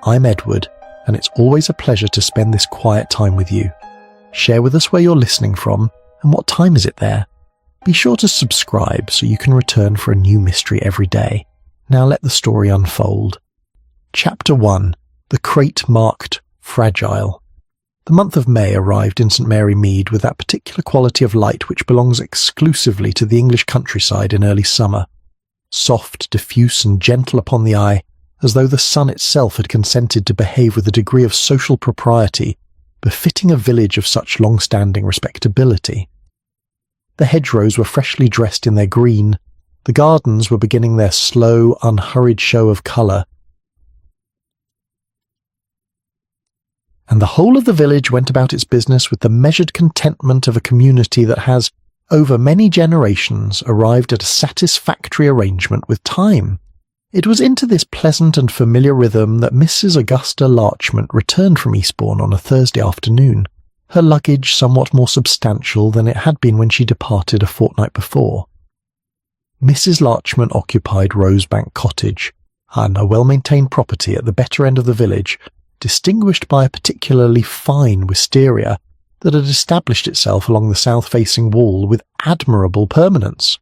I'm Edward, and it's always a pleasure to spend this quiet time with you. Share with us where you're listening from, and what time is it there? Be sure to subscribe so you can return for a new mystery every day. Now let the story unfold. Chapter 1. The Crate Marked Fragile. The month of May arrived in St Mary Mead with that particular quality of light which belongs exclusively to the English countryside in early summer. Soft, diffuse and gentle upon the eye, as though the sun itself had consented to behave with a degree of social propriety befitting a village of such long-standing respectability. The hedgerows were freshly dressed in their green, the gardens were beginning their slow, unhurried show of colour, and the whole of the village went about its business with the measured contentment of a community that has, over many generations, arrived at a satisfactory arrangement with time. It was into this pleasant and familiar rhythm that Mrs. Augusta Larchmont returned from Eastbourne on a Thursday afternoon, her luggage somewhat more substantial than it had been when she departed a fortnight before. Mrs. Larchmont occupied Rosebank Cottage, a well-maintained property at the better end of the village, distinguished by a particularly fine wisteria that had established itself along the south-facing wall with admirable permanence.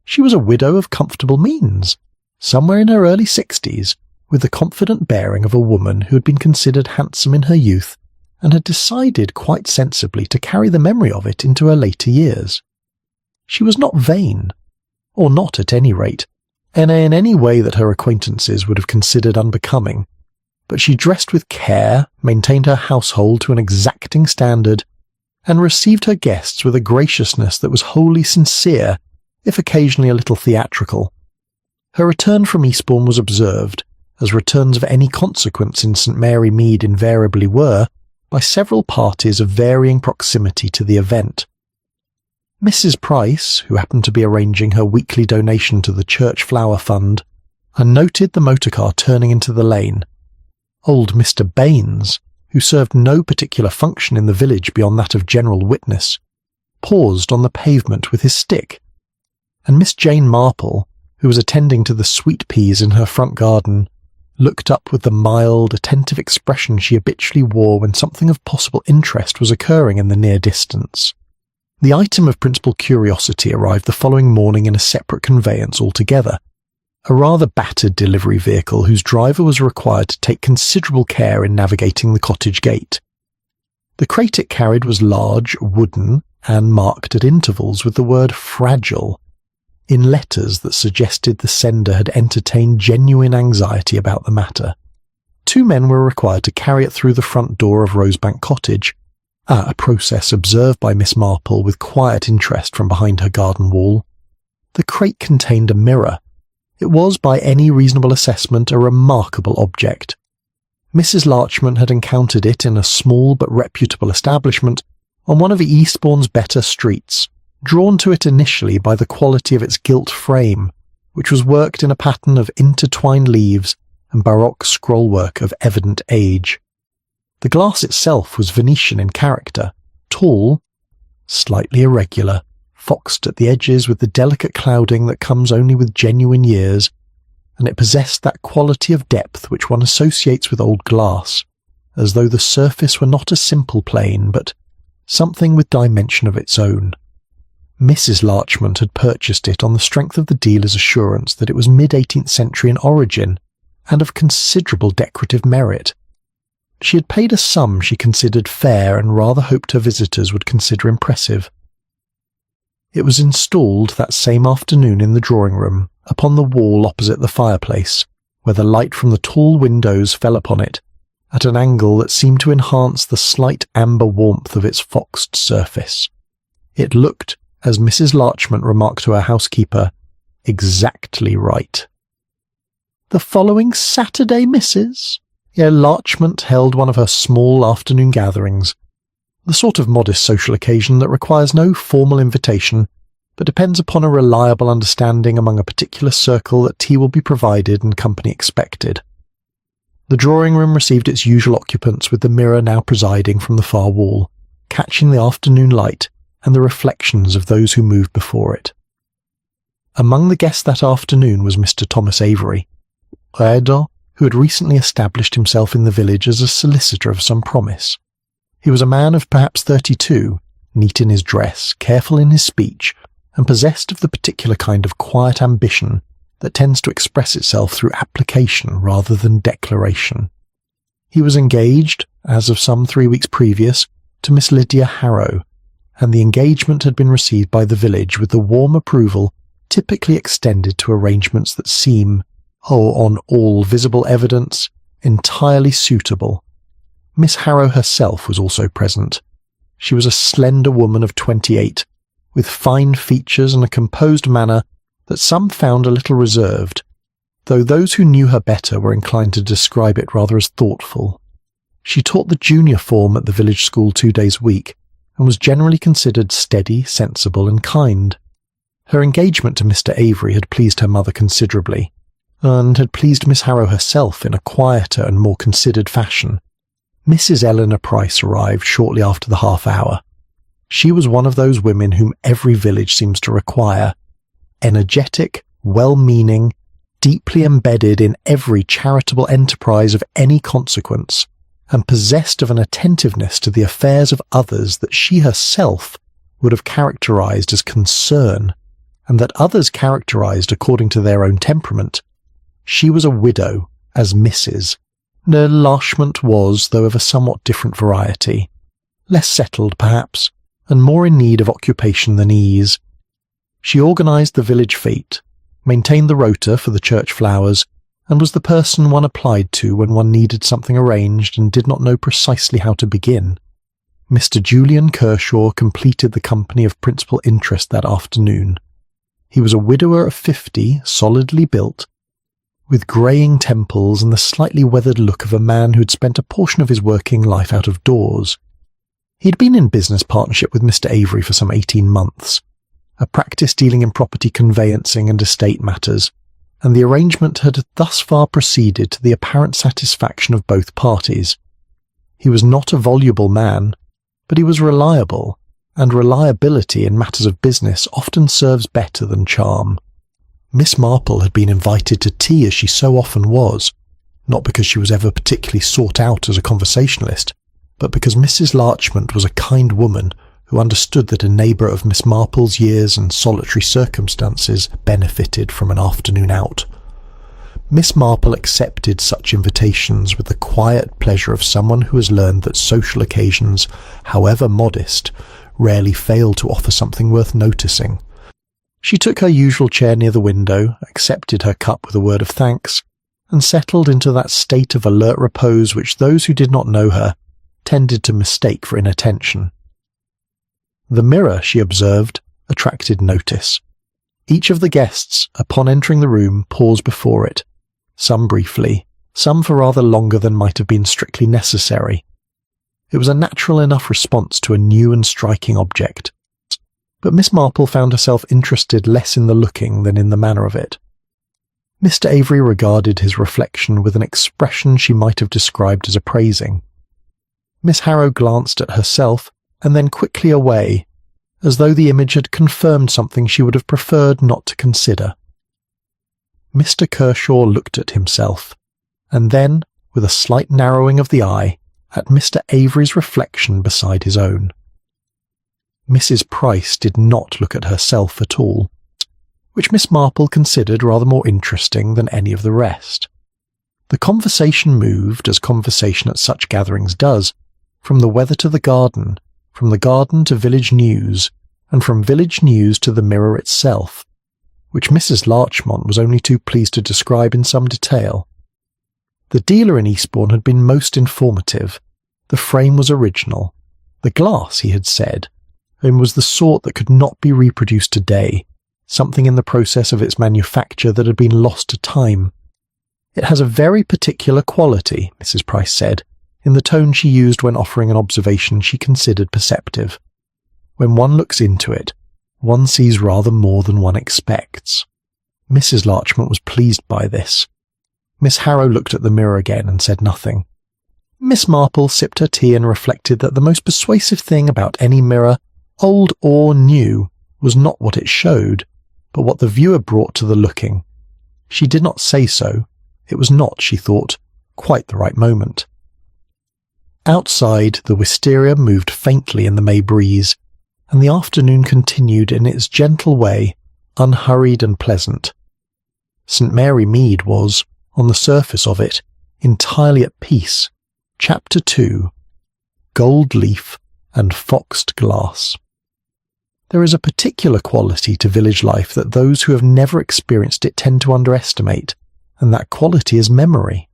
She was a widow of comfortable means, somewhere in her early 60s, with the confident bearing of a woman who had been considered handsome in her youth and had decided quite sensibly to carry the memory of it into her later years. She was not vain, or not at any rate, in any way that her acquaintances would have considered unbecoming, but she dressed with care, maintained her household to an exacting standard, and received her guests with a graciousness that was wholly sincere, if occasionally a little theatrical. Her return from Eastbourne was observed, as returns of any consequence in St Mary Mead invariably were, by several parties of varying proximity to the event. Mrs. Price, who happened to be arranging her weekly donation to the Church Flower Fund, noted the motor car turning into the lane. Old Mr. Baines, who served no particular function in the village beyond that of general witness, paused on the pavement with his stick, and Miss Jane Marple, who was attending to the sweet peas in her front garden, looked up with the mild, attentive expression she habitually wore when something of possible interest was occurring in the near distance. The item of principal curiosity arrived the following morning in a separate conveyance altogether, a rather battered delivery vehicle whose driver was required to take considerable care in navigating the cottage gate. The crate it carried was large, wooden, and marked at intervals with the word fragile, in letters that suggested the sender had entertained genuine anxiety about the matter. 2 men were required to carry it through the front door of Rosebank Cottage, a process observed by Miss Marple with quiet interest from behind her garden wall. The crate contained a mirror. It was, by any reasonable assessment, a remarkable object. Mrs. Larchmont had encountered it in a small but reputable establishment on one of Eastbourne's better streets, drawn to it initially by the quality of its gilt frame, which was worked in a pattern of intertwined leaves and baroque scrollwork of evident age. The glass itself was Venetian in character, tall, slightly irregular, foxed at the edges with the delicate clouding that comes only with genuine years, and it possessed that quality of depth which one associates with old glass, as though the surface were not a simple plane, but something with dimension of its own. Mrs. Larchmont had purchased it on the strength of the dealer's assurance that it was mid-18th century in origin, and of considerable decorative merit. She had paid a sum she considered fair and rather hoped her visitors would consider impressive. It was installed that same afternoon in the drawing-room, upon the wall opposite the fireplace, where the light from the tall windows fell upon it, at an angle that seemed to enhance the slight amber warmth of its foxed surface. It looked, as Mrs. Larchmont remarked to her housekeeper, exactly right. "The following Saturday, Mrs." Larchmont held one of her small afternoon gatherings, the sort of modest social occasion that requires no formal invitation, but depends upon a reliable understanding among a particular circle that tea will be provided and company expected. The drawing-room received its usual occupants with the mirror now presiding from the far wall, catching the afternoon light and the reflections of those who moved before it. Among the guests that afternoon was Mr. Thomas Avery, who who had recently established himself in the village as a solicitor of some promise. He was a man of perhaps 32, neat in his dress, careful in his speech, and possessed of the particular kind of quiet ambition that tends to express itself through application rather than declaration. He was engaged, as of some 3 weeks previous, to Miss Lydia Harrow, and the engagement had been received by the village with the warm approval typically extended to arrangements that seem, on all visible evidence, entirely suitable. Miss Harrow herself was also present. She was a slender woman of 28, with fine features and a composed manner that some found a little reserved, though those who knew her better were inclined to describe it rather as thoughtful. She taught the junior form at the village school 2 days a week, and was generally considered steady, sensible, and kind. Her engagement to Mr. Avery had pleased her mother considerably, and had pleased Miss Harrow herself in a quieter and more considered fashion. Mrs. Eleanor Price arrived shortly after the half-hour. She was one of those women whom every village seems to require, energetic, well-meaning, deeply embedded in every charitable enterprise of any consequence, and possessed of an attentiveness to the affairs of others that she herself would have characterized as concern, and that others characterized according to their own temperament. She was a widow, as Mrs. Her lodgment was, though of a somewhat different variety, less settled perhaps, and more in need of occupation than ease. She organized the village fete, maintained the rota for the church flowers, and was the person one applied to when one needed something arranged and did not know precisely how to begin. Mr. Julian Kershaw completed the company of principal interest that afternoon. He was a widower of 50, solidly built, with greying temples and the slightly weathered look of a man who had spent a portion of his working life out of doors. He had been in business partnership with Mr. Avery for some 18 months, a practice dealing in property conveyancing and estate matters, and the arrangement had thus far proceeded to the apparent satisfaction of both parties. He was not a voluble man, but he was reliable, and reliability in matters of business often serves better than charm. Miss Marple had been invited to tea as she so often was, not because she was ever particularly sought out as a conversationalist, but because Mrs. Larchmont was a kind woman who understood that a neighbour of Miss Marple's years and solitary circumstances benefited from an afternoon out. Miss Marple accepted such invitations with the quiet pleasure of someone who has learned that social occasions, however modest, rarely fail to offer something worth noticing. She took her usual chair near the window, accepted her cup with a word of thanks, and settled into that state of alert repose which those who did not know her tended to mistake for inattention. The mirror, she observed, attracted notice. Each of the guests, upon entering the room, paused before it, some briefly, some for rather longer than might have been strictly necessary. It was a natural enough response to a new and striking object, but Miss Marple found herself interested less in the looking than in the manner of it. Mr. Avery regarded his reflection with an expression she might have described as appraising. Miss Harrow glanced at herself, and then quickly away, as though the image had confirmed something she would have preferred not to consider. Mr. Kershaw looked at himself, and then, with a slight narrowing of the eye, at Mr. Avery's reflection beside his own. Mrs. Price did not look at herself at all, which Miss Marple considered rather more interesting than any of the rest. The conversation moved, as conversation at such gatherings does, from the weather to the garden, from the garden to village news, and from village news to the mirror itself, which Mrs. Larchmont was only too pleased to describe in some detail. The dealer in Eastbourne had been most informative. The frame was original. The glass, he had said, and was the sort that could not be reproduced today, something in the process of its manufacture that had been lost to time. It has a very particular quality, Mrs. Price said, in the tone she used when offering an observation she considered perceptive. When one looks into it, one sees rather more than one expects. Mrs. Larchmont was pleased by this. Miss Harrow looked at the mirror again and said nothing. Miss Marple sipped her tea and reflected that the most persuasive thing about any mirror, old or new, was not what it showed, but what the viewer brought to the looking. She did not say so, It was not, she thought, quite the right moment. Outside, the wisteria moved faintly in the May breeze, and the afternoon continued in its gentle way, unhurried and pleasant. St. Mary Mead was, on the surface of it, entirely at peace. Chapter 2. Gold Leaf and Foxed Glass. There is a particular quality to village life that those who have never experienced it tend to underestimate, and that quality is memory.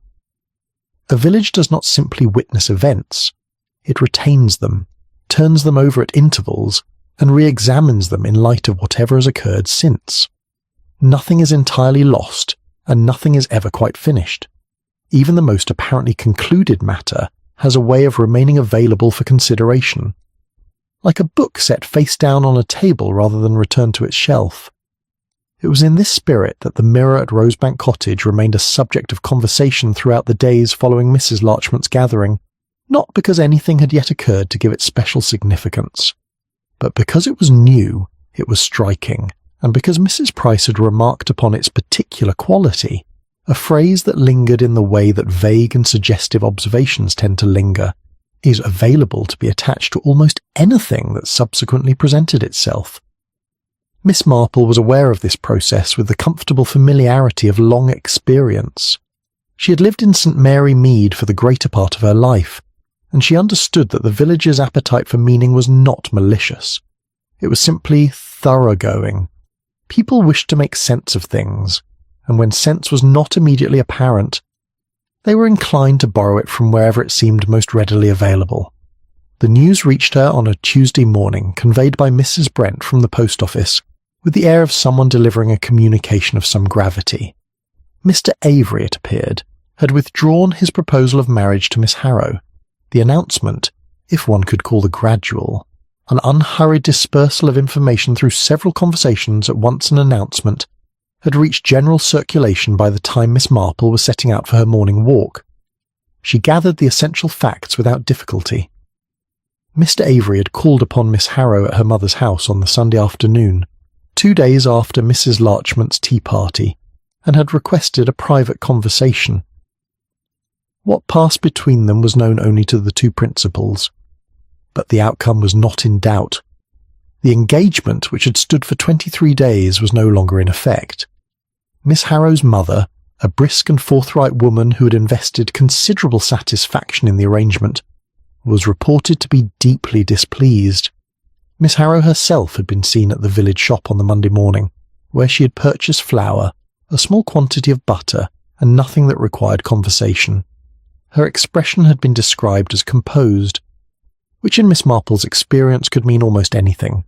A village does not simply witness events, it retains them, turns them over at intervals, and re-examines them in light of whatever has occurred since. Nothing is entirely lost, and nothing is ever quite finished. Even the most apparently concluded matter has a way of remaining available for consideration, like a book set face down on a table rather than returned to its shelf. It was in this spirit that the mirror at Rosebank Cottage remained a subject of conversation throughout the days following Mrs. Larchmont's gathering, not because anything had yet occurred to give it special significance, but because it was new, it was striking, and because Mrs. Price had remarked upon its particular quality, a phrase that lingered in the way that vague and suggestive observations tend to linger, is available to be attached to almost anything that subsequently presented itself. Miss Marple was aware of this process with the comfortable familiarity of long experience. She had lived in St. Mary Mead for the greater part of her life, and she understood that the villagers' appetite for meaning was not malicious. It was simply thoroughgoing. People wished to make sense of things, and when sense was not immediately apparent, they were inclined to borrow it from wherever it seemed most readily available. The news reached her on a Tuesday morning, conveyed by Mrs. Brent from the post office, with the air of someone delivering a communication of some gravity. Mr. Avery, it appeared, had withdrawn his proposal of marriage to Miss Harrow. The announcement, if one could call the gradual, an unhurried dispersal of information through several conversations at once an announcement, had reached general circulation by the time Miss Marple was setting out for her morning walk. She gathered the essential facts without difficulty. Mr. Avery had called upon Miss Harrow at her mother's house on the Sunday afternoon, 2 days after Mrs. Larchmont's tea party, and had requested a private conversation. What passed between them was known only to the two principals, but the outcome was not in doubt. The engagement, which had stood for 23 days, was no longer in effect. Miss Harrow's mother, a brisk and forthright woman who had invested considerable satisfaction in the arrangement, was reported to be deeply displeased. Miss Harrow herself had been seen at the village shop on the Monday morning, where she had purchased flour, a small quantity of butter, and nothing that required conversation. Her expression had been described as composed, which in Miss Marple's experience could mean almost anything.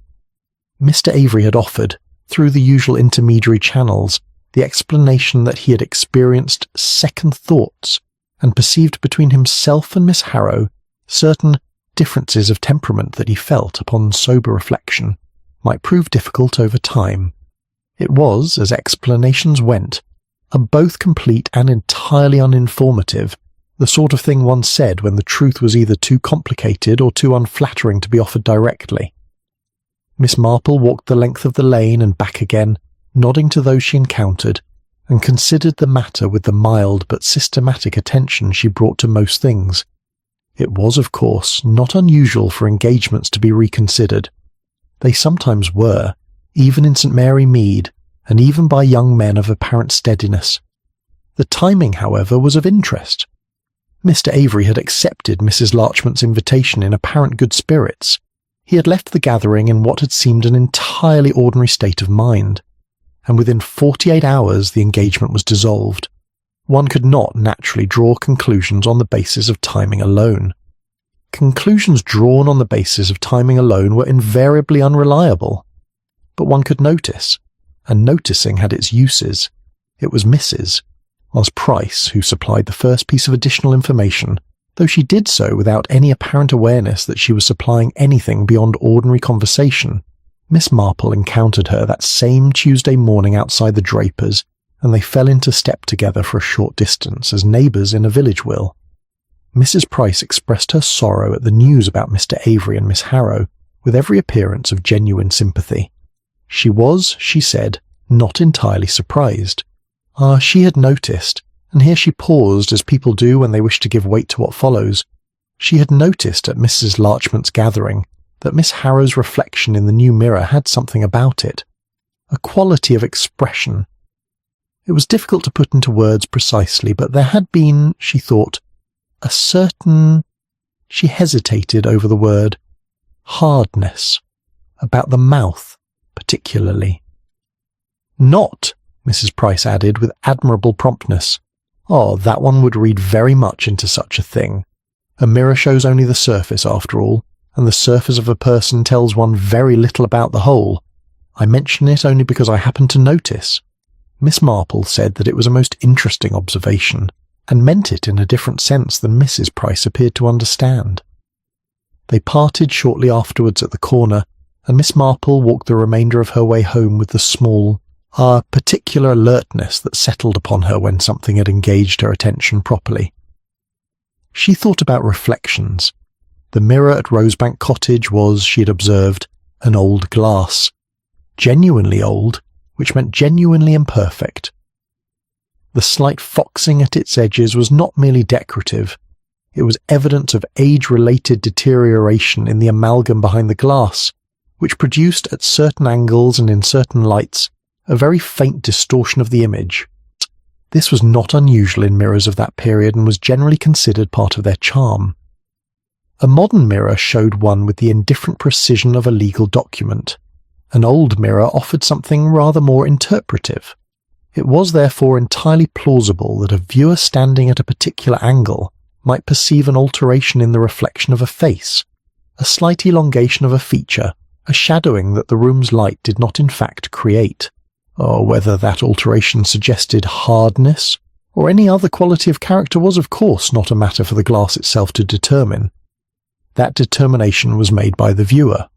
Mr. Avery had offered, through the usual intermediary channels, the explanation that he had experienced second thoughts and perceived between himself and Miss Harrow certain differences of temperament that he felt, upon sober reflection, might prove difficult over time. It was, as explanations went, a both complete and entirely uninformative, the sort of thing one said when the truth was either too complicated or too unflattering to be offered directly. Miss Marple walked the length of the lane and back again, nodding to those she encountered, and considered the matter with the mild but systematic attention she brought to most things. It was, of course, not unusual for engagements to be reconsidered. They sometimes were, even in St. Mary Mead, and even by young men of apparent steadiness. The timing, however, was of interest. Mr. Avery had accepted Mrs. Larchmont's invitation in apparent good spirits. He had left the gathering in what had seemed an entirely ordinary state of mind, and within 48 hours the engagement was dissolved. One could not naturally draw conclusions on the basis of timing alone. Conclusions drawn on the basis of timing alone were invariably unreliable. But one could notice, and noticing had its uses. It was Mrs. whilst Price, who supplied the first piece of additional information, though she did so without any apparent awareness that she was supplying anything beyond ordinary conversation. Miss Marple encountered her that same Tuesday morning outside the draper's, and they fell into step together for a short distance, as neighbours in a village will. Mrs. Price expressed her sorrow at the news about Mr. Avery and Miss Harrow, with every appearance of genuine sympathy. She was, she said, not entirely surprised. She had noticed, and here she paused as people do when they wish to give weight to what follows. She had noticed at Mrs. Larchmont's gathering that Miss Harrow's reflection in the new mirror had something about it, a quality of expression. It was difficult to put into words precisely, but there had been, she thought, a certain, she hesitated over the word, hardness, about the mouth particularly. Not, Mrs. Price added with admirable promptness. Oh, that one would read very much into such a thing. A mirror shows only the surface, after all, and the surface of a person tells one very little about the whole. I mention it only because I happened to notice. Miss Marple said that it was a most interesting observation, and meant it in a different sense than Mrs. Price appeared to understand. They parted shortly afterwards at the corner, and Miss Marple walked the remainder of her way home with the small, particular alertness that settled upon her when something had engaged her attention properly. She thought about reflections. The mirror at Rosebank Cottage was, she had observed, an old glass. Genuinely old, which meant genuinely imperfect. The slight foxing at its edges was not merely decorative. It was evidence of age-related deterioration in the amalgam behind the glass, which produced at certain angles and in certain lights a very faint distortion of the image. This was not unusual in mirrors of that period and was generally considered part of their charm. A modern mirror showed one with the indifferent precision of a legal document. An old mirror offered something rather more interpretive. It was therefore entirely plausible that a viewer standing at a particular angle might perceive an alteration in the reflection of a face, a slight elongation of a feature, a shadowing that the room's light did not in fact create. Or whether that alteration suggested hardness or any other quality of character was of course not a matter for the glass itself to determine. That determination was made by the viewer,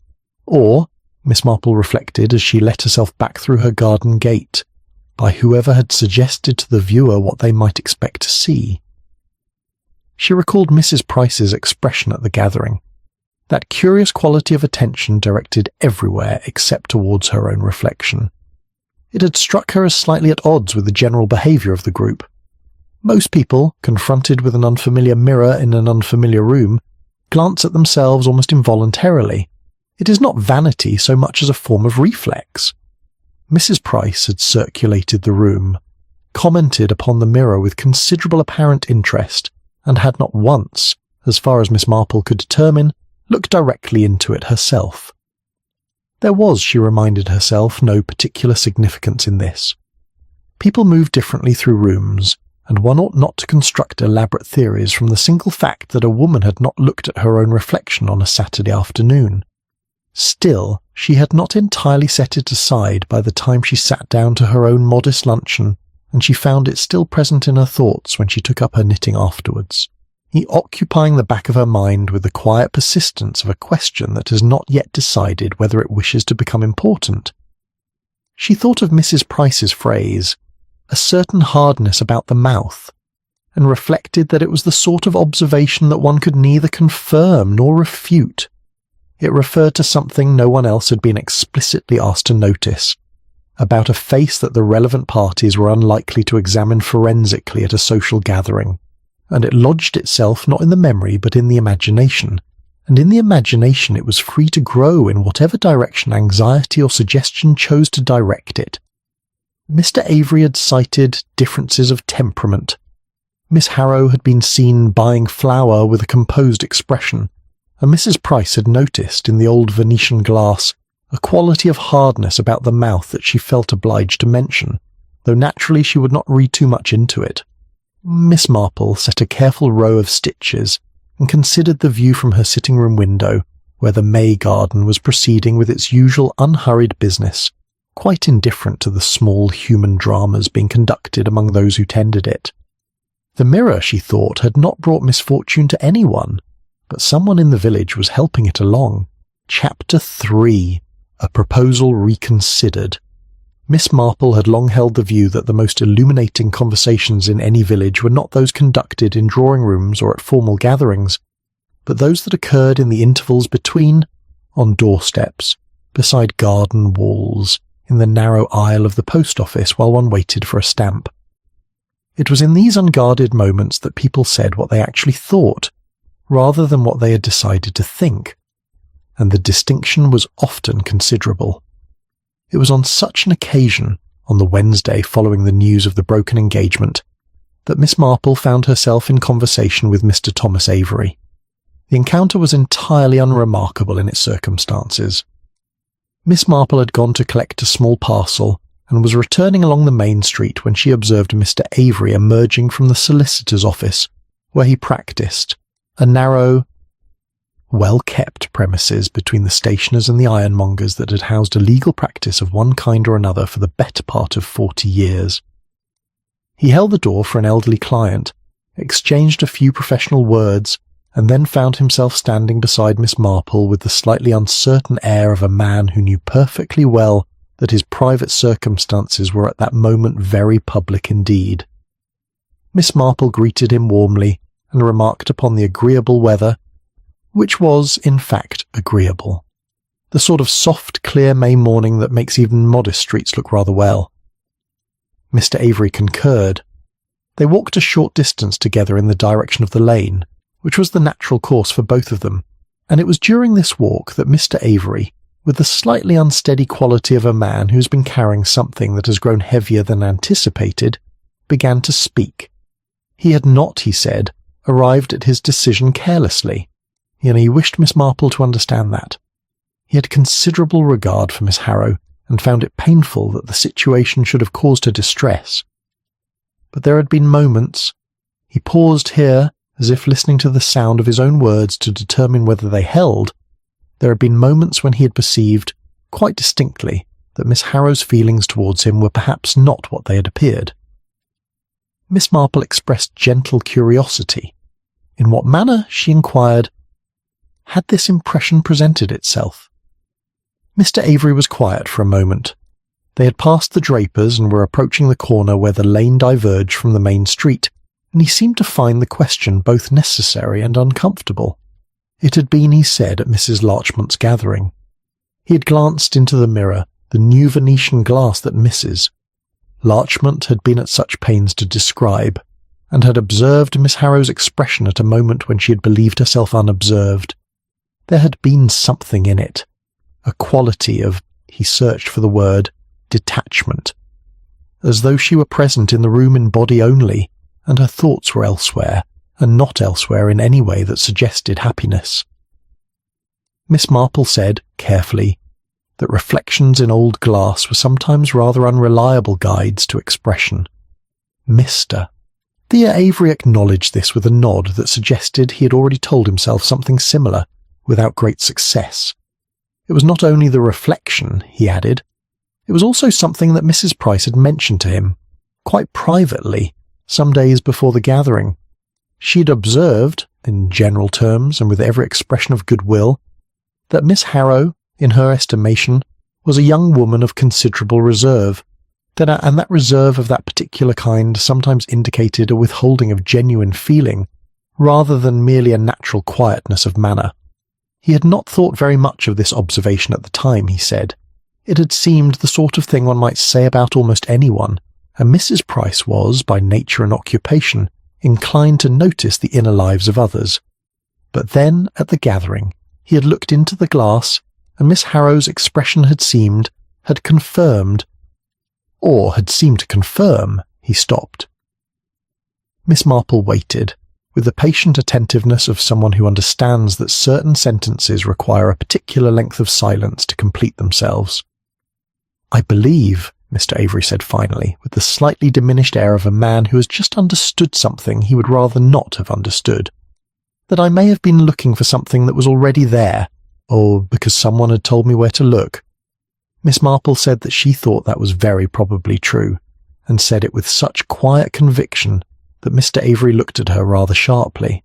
or, Miss Marple reflected as she let herself back through her garden gate, by whoever had suggested to the viewer what they might expect to see. She recalled Mrs. Price's expression at the gathering, that curious quality of attention directed everywhere except towards her own reflection. It had struck her as slightly at odds with the general behaviour of the group. Most people, confronted with an unfamiliar mirror in an unfamiliar room, glance at themselves almost involuntarily. It is not vanity so much as a form of reflex. Mrs. Price had circulated the room, commented upon the mirror with considerable apparent interest, and had not once, as far as Miss Marple could determine, looked directly into it herself. There was, she reminded herself, no particular significance in this. People move differently through rooms, and one ought not to construct elaborate theories from the single fact that a woman had not looked at her own reflection on a Saturday afternoon. Still, she had not entirely set it aside by the time she sat down to her own modest luncheon, and she found it still present in her thoughts when she took up her knitting afterwards, occupying the back of her mind with the quiet persistence of a question that has not yet decided whether it wishes to become important. She thought of Mrs. Price's phrase, a certain hardness about the mouth, and reflected that it was the sort of observation that one could neither confirm nor refute. It referred to something no one else had been explicitly asked to notice, about a face that the relevant parties were unlikely to examine forensically at a social gathering, and it lodged itself not in the memory but in the imagination, and in the imagination it was free to grow in whatever direction anxiety or suggestion chose to direct it. Mr. Avery had cited differences of temperament. Miss Harrow had been seen buying flour with a composed expression, and Mrs. Price had noticed in the old Venetian glass a quality of hardness about the mouth that she felt obliged to mention, though naturally she would not read too much into it. Miss Marple set a careful row of stitches and considered the view from her sitting-room window, where the May garden was proceeding with its usual unhurried business, quite indifferent to the small human dramas being conducted among those who tended it. The mirror, she thought, had not brought misfortune to anyone, but someone in the village was helping it along. Chapter 3. A Proposal Reconsidered. Miss Marple had long held the view that the most illuminating conversations in any village were not those conducted in drawing-rooms or at formal gatherings, but those that occurred in the intervals between, on doorsteps, beside garden walls, in the narrow aisle of the post office while one waited for a stamp. It was in these unguarded moments that people said what they actually thought, rather than what they had decided to think, and the distinction was often considerable. It was on such an occasion, on the Wednesday following the news of the broken engagement, that Miss Marple found herself in conversation with Mr. Thomas Avery. The encounter was entirely unremarkable in its circumstances. Miss Marple had gone to collect a small parcel and was returning along the main street when she observed Mr. Avery emerging from the solicitor's office, where he practised, a narrow, well-kept premises between the stationers and the ironmongers that had housed a legal practice of one kind or another for the better part of 40 years. He held the door for an elderly client, exchanged a few professional words, and then found himself standing beside Miss Marple with the slightly uncertain air of a man who knew perfectly well that his private circumstances were at that moment very public indeed. Miss Marple greeted him warmly and remarked upon the agreeable weather, which was, in fact, agreeable. The sort of soft, clear May morning that makes even modest streets look rather well. Mr. Avery concurred. They walked a short distance together in the direction of the lane, which was the natural course for both of them, and it was during this walk that Mr. Avery, with the slightly unsteady quality of a man who has been carrying something that has grown heavier than anticipated, began to speak. He had not, he said, arrived at his decision carelessly, and he wished Miss Marple to understand that. He had considerable regard for Miss Harrow, and found it painful that the situation should have caused her distress. But there had been moments— he paused here, as if listening to the sound of his own words to determine whether they held— there had been moments when he had perceived, quite distinctly, that Miss Harrow's feelings towards him were perhaps not what they had appeared. Miss Marple expressed gentle curiosity. In what manner, she inquired, had this impression presented itself? Mr. Avery was quiet for a moment. They had passed the drapers and were approaching the corner where the lane diverged from the main street, and he seemed to find the question both necessary and uncomfortable. It had been, he said, at Mrs. Larchmont's gathering. He had glanced into the mirror, the new Venetian glass that Mrs. Larchmont had been at such pains to describe, and had observed Miss Harrow's expression at a moment when she had believed herself unobserved. There had been something in it, a quality of, he searched for the word, detachment, as though she were present in the room in body only, and her thoughts were elsewhere, and not elsewhere in any way that suggested happiness. Miss Marple said, carefully, that reflections in old glass were sometimes rather unreliable guides to expression. Mr. Thea Avery acknowledged this with a nod that suggested he had already told himself something similar, without great success. It was not only the reflection, he added, it was also something that Mrs. Price had mentioned to him, quite privately, some days before the gathering. She had observed, in general terms and with every expression of goodwill, that Miss Harrow, in her estimation, was a young woman of considerable reserve, and that reserve of that particular kind sometimes indicated a withholding of genuine feeling, rather than merely a natural quietness of manner. He had not thought very much of this observation at the time, he said. It had seemed the sort of thing one might say about almost anyone, and Mrs. Price was, by nature and occupation, inclined to notice the inner lives of others. But then, at the gathering, he had looked into the glass, and Miss Harrow's expression had seemed to confirm, he stopped. Miss Marple waited, with the patient attentiveness of someone who understands that certain sentences require a particular length of silence to complete themselves. I believe, Mr. Avery said finally, with the slightly diminished air of a man who has just understood something he would rather not have understood, that I may have been looking for something that was already there, or because someone had told me where to look. Miss Marple said that she thought that was very probably true, and said it with such quiet conviction that Mr. Avery looked at her rather sharply.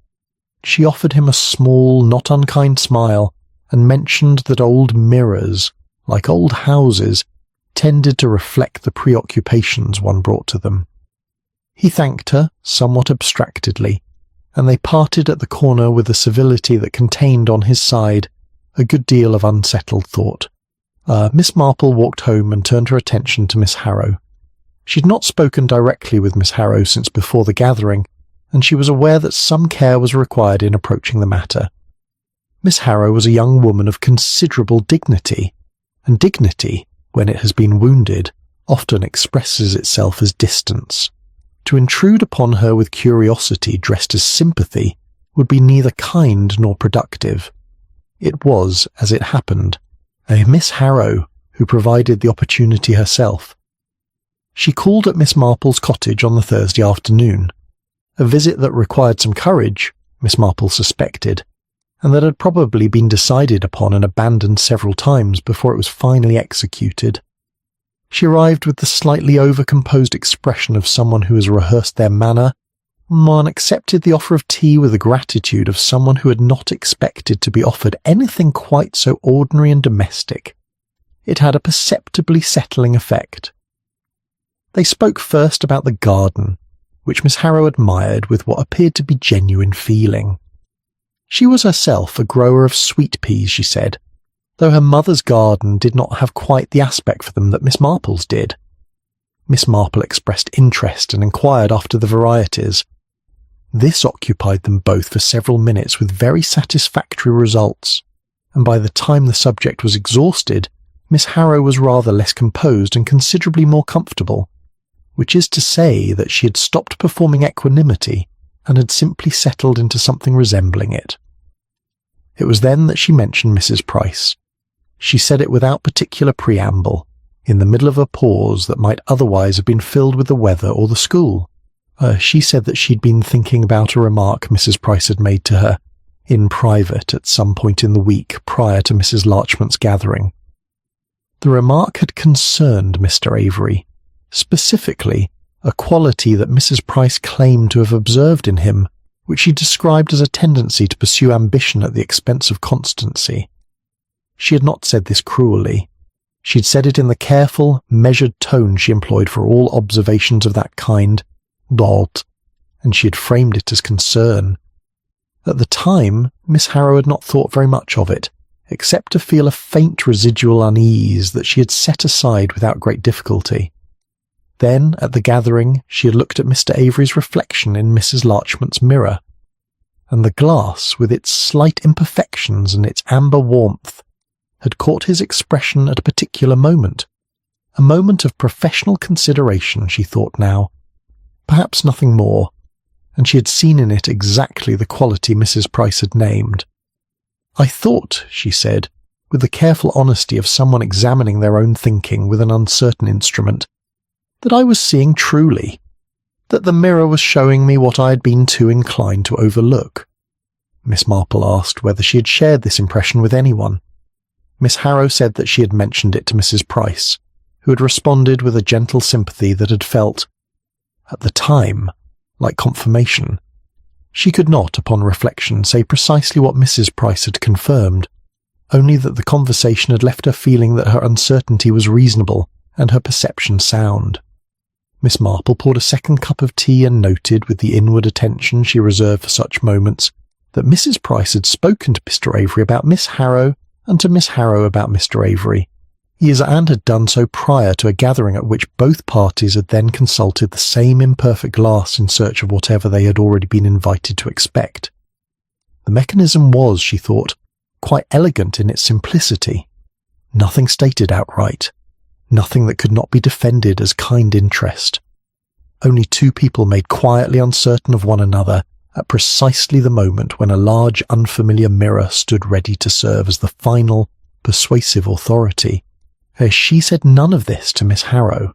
She offered him a small, not unkind smile, and mentioned that old mirrors, like old houses, tended to reflect the preoccupations one brought to them. He thanked her, somewhat abstractedly, and they parted at the corner with a civility that contained on his side a good deal of unsettled thought. Miss Marple walked home and turned her attention to Miss Harrow. She'd not spoken directly with Miss Harrow since before the gathering, and she was aware that some care was required in approaching the matter. Miss Harrow was a young woman of considerable dignity, and dignity, when it has been wounded, often expresses itself as distance. To intrude upon her with curiosity dressed as sympathy would be neither kind nor productive. It was, as it happened, a Miss Harrow who provided the opportunity herself. She called at Miss Marple's cottage on the Thursday afternoon, a visit that required some courage, Miss Marple suspected, and that had probably been decided upon and abandoned several times before it was finally executed. She arrived with the slightly over-composed expression of someone who has rehearsed their manner, and accepted the offer of tea with the gratitude of someone who had not expected to be offered anything quite so ordinary and domestic. It had a perceptibly settling effect. They spoke first about the garden, which Miss Harrow admired with what appeared to be genuine feeling. She was herself a grower of sweet peas, she said, though her mother's garden did not have quite the aspect for them that Miss Marple's did. Miss Marple expressed interest and inquired after the varieties. This occupied them both for several minutes with very satisfactory results, and by the time the subject was exhausted, Miss Harrow was rather less composed and considerably more comfortable, which is to say that she had stopped performing equanimity and had simply settled into something resembling it. It was then that she mentioned Mrs. Price. She said it without particular preamble, in the middle of a pause that might otherwise have been filled with the weather or the school. She said that she'd been thinking about a remark Mrs. Price had made to her, in private at some point in the week prior to Mrs. Larchmont's gathering. The remark had concerned Mr. Avery, specifically a quality that Mrs. Price claimed to have observed in him, which she described as a tendency to pursue ambition at the expense of constancy. She had not said this cruelly. She had said it in the careful, measured tone she employed for all observations of that kind, and she had framed it as concern. At the time, Miss Harrow had not thought very much of it, except to feel a faint residual unease that she had set aside without great difficulty. Then, at the gathering, she had looked at Mr. Avery's reflection in Mrs. Larchmont's mirror, and the glass, with its slight imperfections and its amber warmth, had caught his expression at a particular moment. A moment of professional consideration, she thought now. Perhaps nothing more, and she had seen in it exactly the quality Mrs. Price had named. "I thought," she said, with the careful honesty of someone examining their own thinking with an uncertain instrument, "that I was seeing truly, that the mirror was showing me what I had been too inclined to overlook." Miss Marple asked whether she had shared this impression with anyone. Miss Harrow said that she had mentioned it to Mrs. Price, who had responded with a gentle sympathy that had felt, at the time, like confirmation. She could not, upon reflection, say precisely what Mrs. Price had confirmed, only that the conversation had left her feeling that her uncertainty was reasonable and her perception sound. Miss Marple poured a second cup of tea and noted, with the inward attention she reserved for such moments, that Mrs. Price had spoken to Mr. Avery about Miss Harrow and to Miss Harrow about Mr. Avery, and had done so prior to a gathering at which both parties had then consulted the same imperfect glass in search of whatever they had already been invited to expect. The mechanism was, she thought, quite elegant in its simplicity. Nothing stated outright, nothing that could not be defended as kind interest. Only two people made quietly uncertain of one another at precisely the moment when a large unfamiliar mirror stood ready to serve as the final, persuasive authority. She said none of this to Miss Harrow.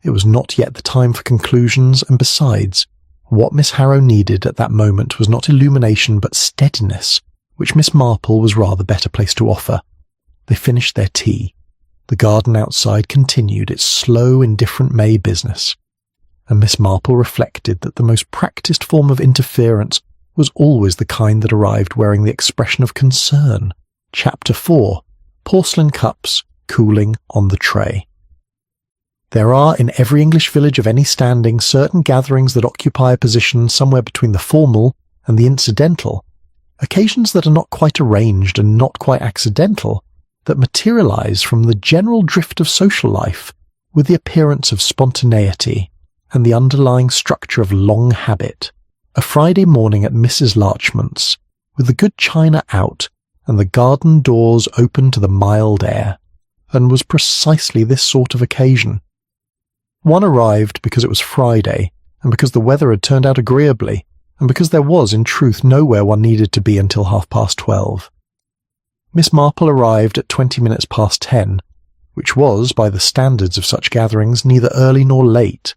It was not yet the time for conclusions, and besides, what Miss Harrow needed at that moment was not illumination but steadiness, which Miss Marple was rather better placed to offer. They finished their tea. The garden outside continued its slow, indifferent May business, and Miss Marple reflected that the most practised form of interference was always the kind that arrived wearing the expression of concern. Chapter 4. Porcelain Cups Cooling on the Tray. There are in every English village of any standing certain gatherings that occupy a position somewhere between the formal and the incidental, occasions that are not quite arranged and not quite accidental, that materialize from the general drift of social life, with the appearance of spontaneity and the underlying structure of long habit. A Friday morning at Mrs. Larchmont's, with the good china out and the garden doors open to the mild air, and was precisely this sort of occasion. One arrived because it was Friday, and because the weather had turned out agreeably, and because there was, in truth, nowhere one needed to be until 12:30. Miss Marple arrived at 20 minutes past 10, which was, by the standards of such gatherings, neither early nor late.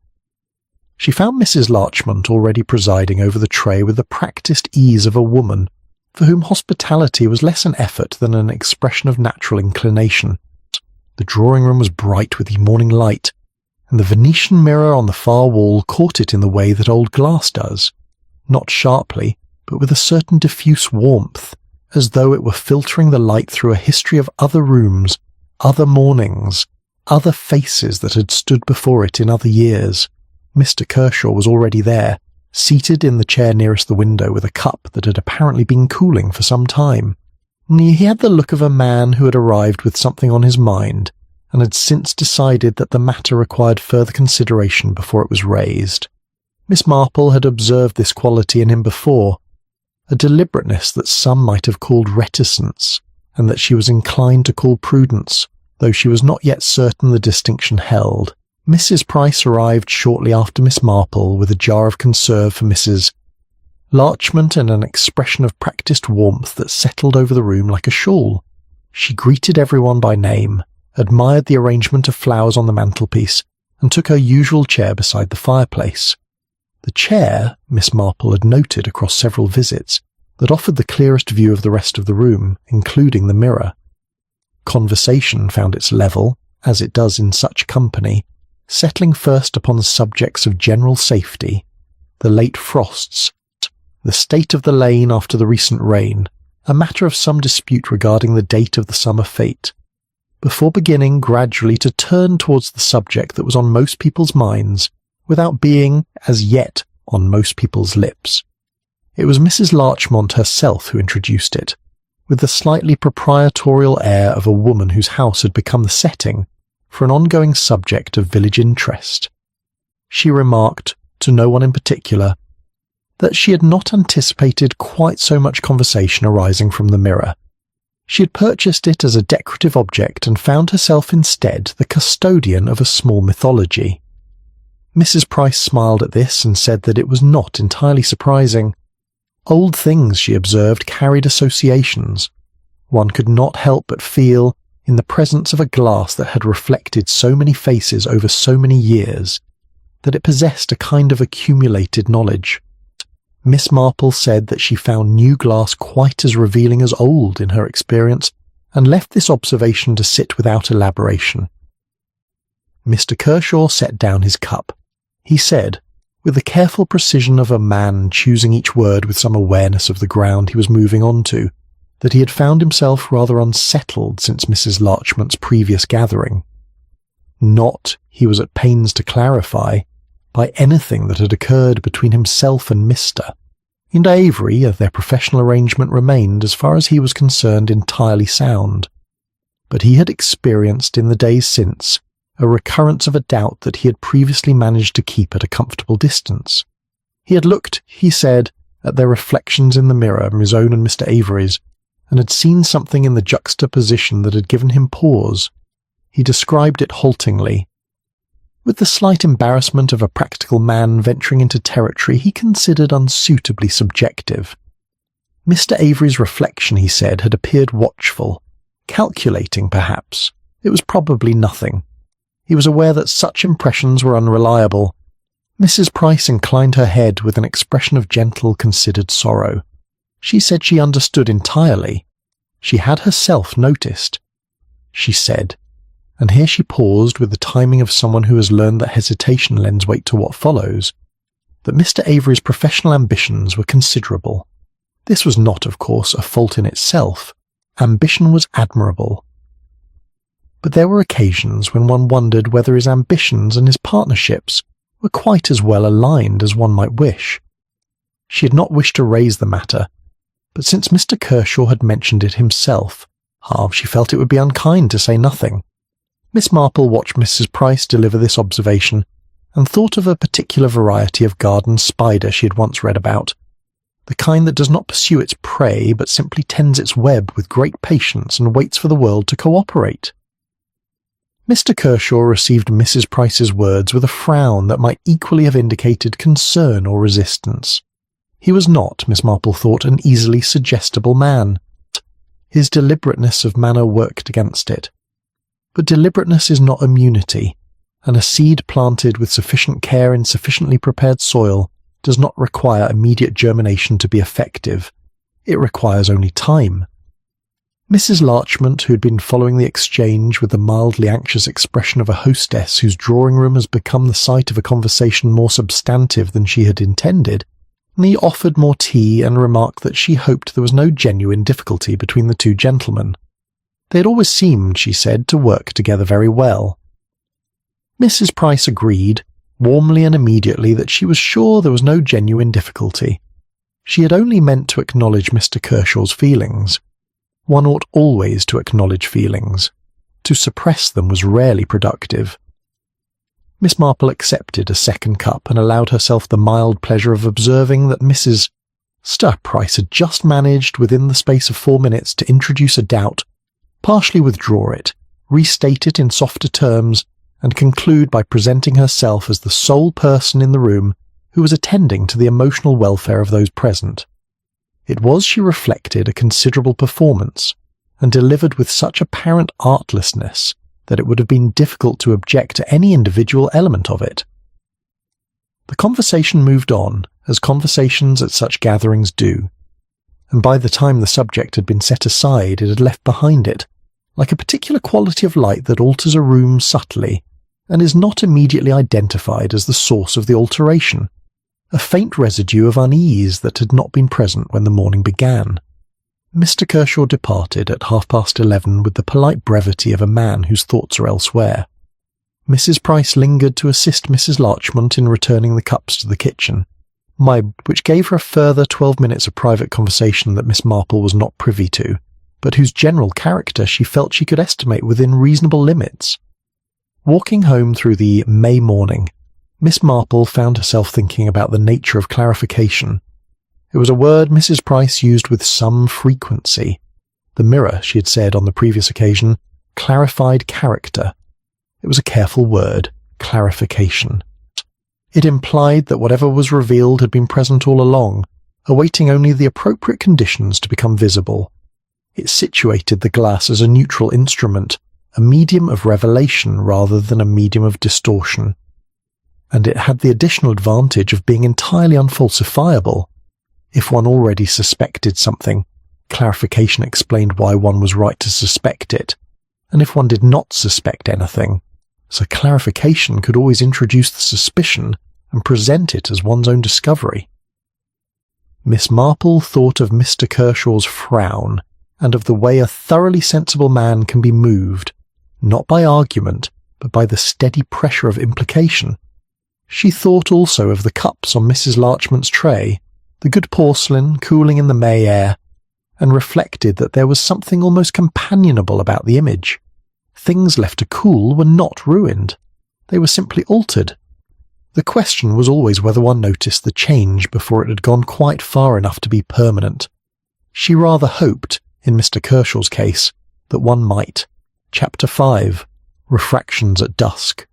She found Mrs. Larchmont already presiding over the tray with the practised ease of a woman, for whom hospitality was less an effort than an expression of natural inclination. The drawing-room was bright with the morning light, and the Venetian mirror on the far wall caught it in the way that old glass does, not sharply, but with a certain diffuse warmth, as though it were filtering the light through a history of other rooms, other mornings, other faces that had stood before it in other years. Mr. Kershaw was already there, seated in the chair nearest the window with a cup that had apparently been cooling for some time. He had the look of a man who had arrived with something on his mind, and had since decided that the matter required further consideration before it was raised. Miss Marple had observed this quality in him before, a deliberateness that some might have called reticence, and that she was inclined to call prudence, though she was not yet certain the distinction held. Mrs. Price arrived shortly after Miss Marple with a jar of conserve for Mrs. Larchmont and an expression of practised warmth that settled over the room like a shawl. She greeted everyone by name, admired the arrangement of flowers on the mantelpiece, and took her usual chair beside the fireplace. The chair, Miss Marple had noted across several visits, that offered the clearest view of the rest of the room, including the mirror. Conversation found its level, as it does in such company, settling first upon subjects of general safety, the late frosts, the state of the lane after the recent rain, a matter of some dispute regarding the date of the summer fete, before beginning gradually to turn towards the subject that was on most people's minds, without being, as yet, on most people's lips. It was Mrs. Larchmont herself who introduced it, with the slightly proprietorial air of a woman whose house had become the setting for an ongoing subject of village interest. She remarked, to no one in particular, that she had not anticipated quite so much conversation arising from the mirror. She had purchased it as a decorative object and found herself instead the custodian of a small mythology. Mrs. Price smiled at this and said that it was not entirely surprising. Old things, she observed, carried associations. One could not help but feel, in the presence of a glass that had reflected so many faces over so many years, that it possessed a kind of accumulated knowledge. Miss Marple said that she found new glass quite as revealing as old in her experience, and left this observation to sit without elaboration. Mr. Kershaw set down his cup. He said, with the careful precision of a man choosing each word with some awareness of the ground he was moving on to, that he had found himself rather unsettled since Mrs. Larchmont's previous gathering. Not, he was at pains to clarify, by anything that had occurred between himself and Mr. and Avery, their professional arrangement remained, as far as he was concerned, entirely sound. But he had experienced in the days since a recurrence of a doubt that he had previously managed to keep at a comfortable distance. He had looked, he said, at their reflections in the mirror, his own and Mr. Avery's, and had seen something in the juxtaposition that had given him pause. He described it haltingly. With the slight embarrassment of a practical man venturing into territory he considered unsuitably subjective. Mr. Avery's reflection, he said, had appeared watchful, calculating perhaps. It was probably nothing. He was aware that such impressions were unreliable. Mrs. Price inclined her head with an expression of gentle, considered sorrow. She said she understood entirely. She had herself noticed. She said, and here she paused with the timing of someone who has learned that hesitation lends weight to what follows, that Mr. Avery's professional ambitions were considerable. This was not, of course, a fault in itself. Ambition was admirable. But there were occasions when one wondered whether his ambitions and his partnerships were quite as well aligned as one might wish. She had not wished to raise the matter, but since Mr. Kershaw had mentioned it himself, she felt it would be unkind to say nothing. Miss Marple watched Mrs. Price deliver this observation and thought of a particular variety of garden spider she had once read about, the kind that does not pursue its prey but simply tends its web with great patience and waits for the world to cooperate. Mr. Kershaw received Mrs. Price's words with a frown that might equally have indicated concern or resistance. He was not, Miss Marple thought, an easily suggestible man. His deliberateness of manner worked against it. But deliberateness is not immunity, and a seed planted with sufficient care in sufficiently prepared soil does not require immediate germination to be effective. It requires only time. Mrs. Larchmont, who had been following the exchange with the mildly anxious expression of a hostess whose drawing-room has become the site of a conversation more substantive than she had intended, offered more tea and remarked that she hoped there was no genuine difficulty between the two gentlemen. They had always seemed, she said, to work together very well. Mrs. Price agreed, warmly and immediately, that she was sure there was no genuine difficulty. She had only meant to acknowledge Mr. Kershaw's feelings. One ought always to acknowledge feelings. To suppress them was rarely productive. Miss Marple accepted a second cup and allowed herself the mild pleasure of observing that Mrs. Price had just managed, within the space of 4 minutes, to introduce a doubt, partially withdraw it, restate it in softer terms, and conclude by presenting herself as the sole person in the room who was attending to the emotional welfare of those present. It was, she reflected, a considerable performance, and delivered with such apparent artlessness that it would have been difficult to object to any individual element of it. The conversation moved on, as conversations at such gatherings do, and by the time the subject had been set aside it had left behind it, like a particular quality of light that alters a room subtly, and is not immediately identified as the source of the alteration, a faint residue of unease that had not been present when the morning began. Mr. Kershaw departed at 11:30 with the polite brevity of a man whose thoughts are elsewhere. Mrs. Price lingered to assist Mrs. Larchmont in returning the cups to the kitchen, which gave her a further 12 minutes of private conversation that Miss Marple was not privy to, but whose general character she felt she could estimate within reasonable limits. Walking home through the May morning, Miss Marple found herself thinking about the nature of clarification. It was a word Mrs. Price used with some frequency. The mirror, she had said on the previous occasion, clarified character. It was a careful word, clarification. It implied that whatever was revealed had been present all along, awaiting only the appropriate conditions to become visible. It situated the glass as a neutral instrument, a medium of revelation rather than a medium of distortion. And it had the additional advantage of being entirely unfalsifiable. If one already suspected something, clarification explained why one was right to suspect it, and if one did not suspect anything, so clarification could always introduce the suspicion and present it as one's own discovery. Miss Marple thought of Mr. Kershaw's frown, and of the way a thoroughly sensible man can be moved, not by argument, but by the steady pressure of implication. She thought also of the cups on Mrs. Larchmont's tray, the good porcelain cooling in the May air, and reflected that there was something almost companionable about the image. Things left to cool were not ruined. They were simply altered. The question was always whether one noticed the change before it had gone quite far enough to be permanent. She rather hoped, in Mr. Kershaw's case, that one might. Chapter 5. Refractions at Dusk.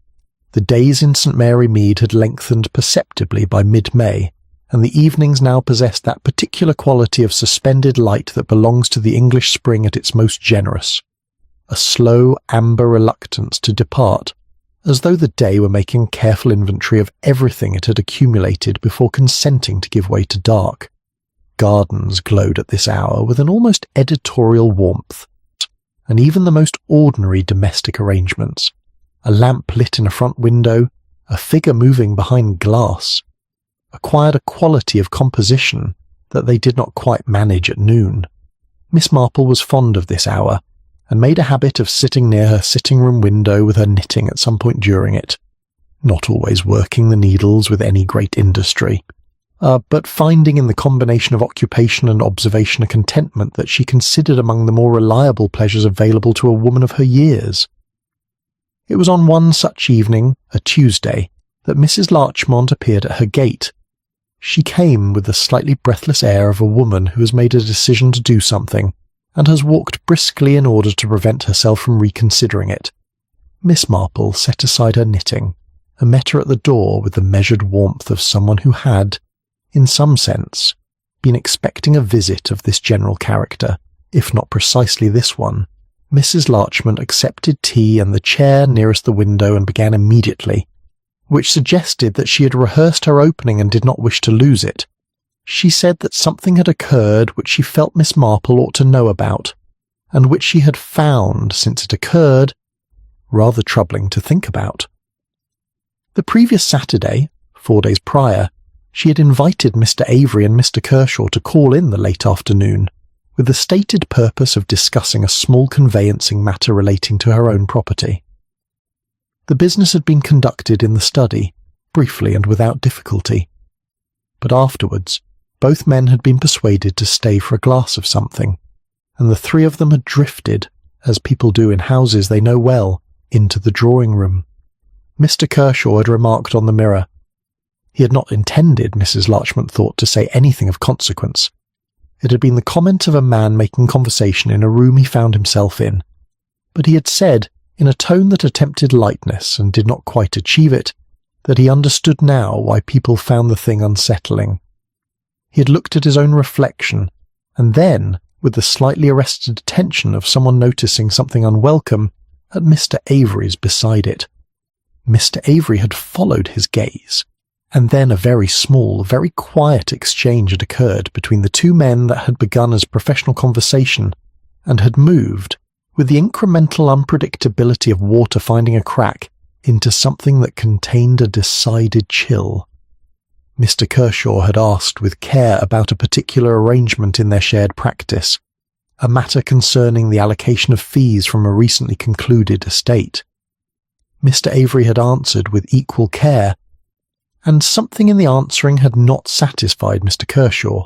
The days in St. Mary Mead had lengthened perceptibly by mid-May, and the evenings now possessed that particular quality of suspended light that belongs to the English spring at its most generous, a slow amber reluctance to depart, as though the day were making careful inventory of everything it had accumulated before consenting to give way to dark. Gardens glowed at this hour with an almost editorial warmth, and even the most ordinary domestic arrangements, a lamp lit in a front window, a figure moving behind glass, acquired a quality of composition that they did not quite manage at noon. Miss Marple was fond of this hour, and made a habit of sitting near her sitting-room window with her knitting at some point during it, not always working the needles with any great industry, but finding in the combination of occupation and observation a contentment that she considered among the more reliable pleasures available to a woman of her years. It was on one such evening, a Tuesday, that Mrs. Larchmont appeared at her gate. She came with the slightly breathless air of a woman who has made a decision to do something, and has walked briskly in order to prevent herself from reconsidering it. Miss Marple set aside her knitting, and met her at the door with the measured warmth of someone who had, in some sense, been expecting a visit of this general character, if not precisely this one. Mrs. Larchmont accepted tea and the chair nearest the window and began immediately, which suggested that she had rehearsed her opening and did not wish to lose it. She said that something had occurred which she felt Miss Marple ought to know about, and which she had found, since it occurred, rather troubling to think about. The previous Saturday, 4 days prior, she had invited Mr. Avery and Mr. Kershaw to call in the late afternoon, with the stated purpose of discussing a small conveyancing matter relating to her own property. The business had been conducted in the study, briefly and without difficulty, but afterwards both men had been persuaded to stay for a glass of something, and the three of them had drifted, as people do in houses they know well, into the drawing-room. Mr. Kershaw had remarked on the mirror. He had not intended, Mrs. Larchmont thought, to say anything of consequence. It had been the comment of a man making conversation in a room he found himself in, but he had said, in a tone that attempted lightness and did not quite achieve it, that he understood now why people found the thing unsettling. He had looked at his own reflection, and then, with the slightly arrested attention of someone noticing something unwelcome, at Mr. Avery's beside it. Mr. Avery had followed his gaze, and then a very small, very quiet exchange had occurred between the two men that had begun as professional conversation, and had moved, with the incremental unpredictability of water finding a crack, into something that contained a decided chill. Mr. Kershaw had asked with care about a particular arrangement in their shared practice, a matter concerning the allocation of fees from a recently concluded estate. Mr. Avery had answered with equal care, and something in the answering had not satisfied Mr. Kershaw.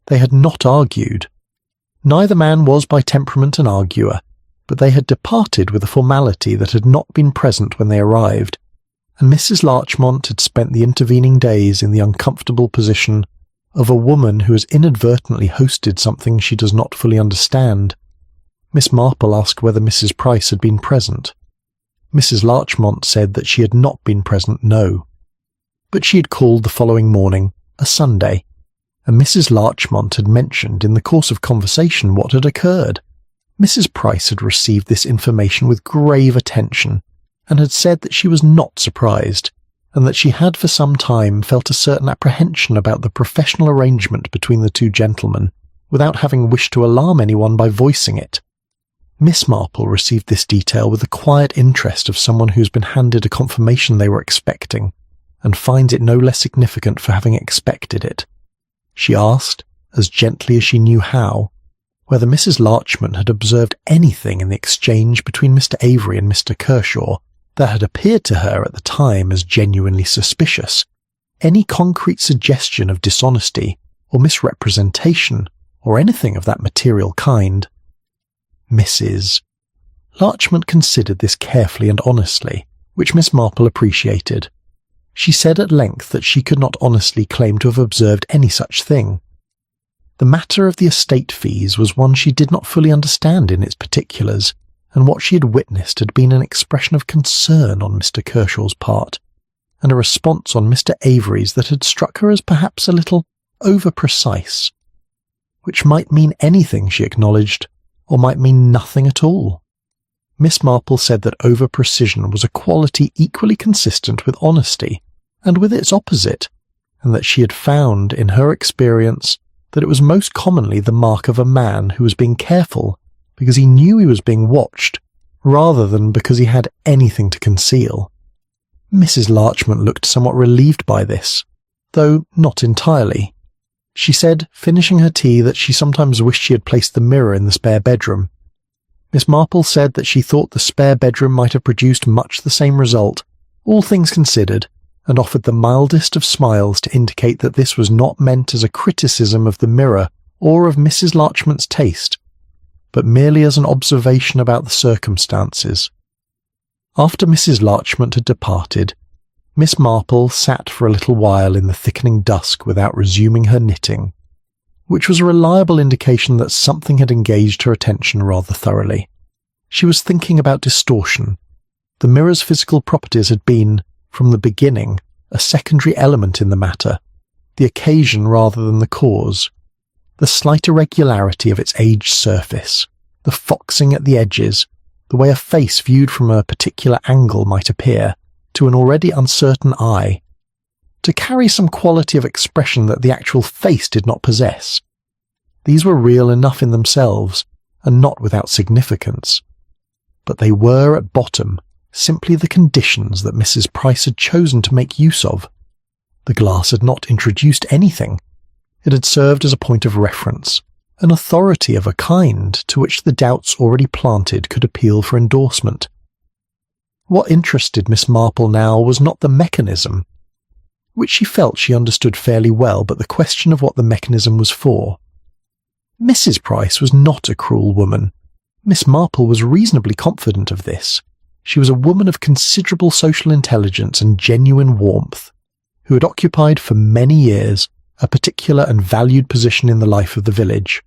They had not argued. Neither man was by temperament an arguer, but they had departed with a formality that had not been present when they arrived, and Mrs. Larchmont had spent the intervening days in the uncomfortable position of a woman who has inadvertently hosted something she does not fully understand. Miss Marple asked whether Mrs. Price had been present. Mrs. Larchmont said that she had not been present, no. But she had called the following morning, a Sunday, and Mrs. Larchmont had mentioned in the course of conversation what had occurred. Mrs. Price had received this information with grave attention, and had said that she was not surprised, and that she had for some time felt a certain apprehension about the professional arrangement between the two gentlemen, without having wished to alarm anyone by voicing it. Miss Marple received this detail with the quiet interest of someone who has been handed a confirmation they were expecting, and finds it no less significant for having expected it. She asked, as gently as she knew how, whether Mrs. Larchmont had observed anything in the exchange between Mr. Avery and Mr. Kershaw that had appeared to her at the time as genuinely suspicious, any concrete suggestion of dishonesty or misrepresentation or anything of that material kind. Mrs. Larchmont considered this carefully and honestly, which Miss Marple appreciated. She said at length that she could not honestly claim to have observed any such thing. The matter of the estate fees was one she did not fully understand in its particulars, and what she had witnessed had been an expression of concern on Mr. Kershaw's part, and a response on Mr. Avery's that had struck her as perhaps a little over-precise, which might mean anything, she acknowledged, or might mean nothing at all. Miss Marple said that over-precision was a quality equally consistent with honesty, and with its opposite, and that she had found, in her experience, that it was most commonly the mark of a man who was being careful because he knew he was being watched, rather than because he had anything to conceal. Mrs. Larchmont looked somewhat relieved by this, though not entirely. She said, finishing her tea, that she sometimes wished she had placed the mirror in the spare bedroom. Miss Marple said that she thought the spare bedroom might have produced much the same result, all things considered, and offered the mildest of smiles to indicate that this was not meant as a criticism of the mirror or of Mrs. Larchmont's taste, but merely as an observation about the circumstances. After Mrs. Larchmont had departed, Miss Marple sat for a little while in the thickening dusk without resuming her knitting, which was a reliable indication that something had engaged her attention rather thoroughly. She was thinking about distortion. The mirror's physical properties had been, from the beginning, a secondary element in the matter, the occasion rather than the cause. The slight irregularity of its aged surface, the foxing at the edges, the way a face viewed from a particular angle might appear, to an already uncertain eye, to carry some quality of expression that the actual face did not possess. These were real enough in themselves, and not without significance. But they were, at bottom, simply the conditions that Mrs. Price had chosen to make use of. The glass had not introduced anything. It had served as a point of reference, an authority of a kind to which the doubts already planted could appeal for endorsement. What interested Miss Marple now was not the mechanism, which she felt she understood fairly well, but the question of what the mechanism was for. Mrs. Price was not a cruel woman. Miss Marple was reasonably confident of this. She was a woman of considerable social intelligence and genuine warmth, who had occupied for many years a particular and valued position in the life of the village.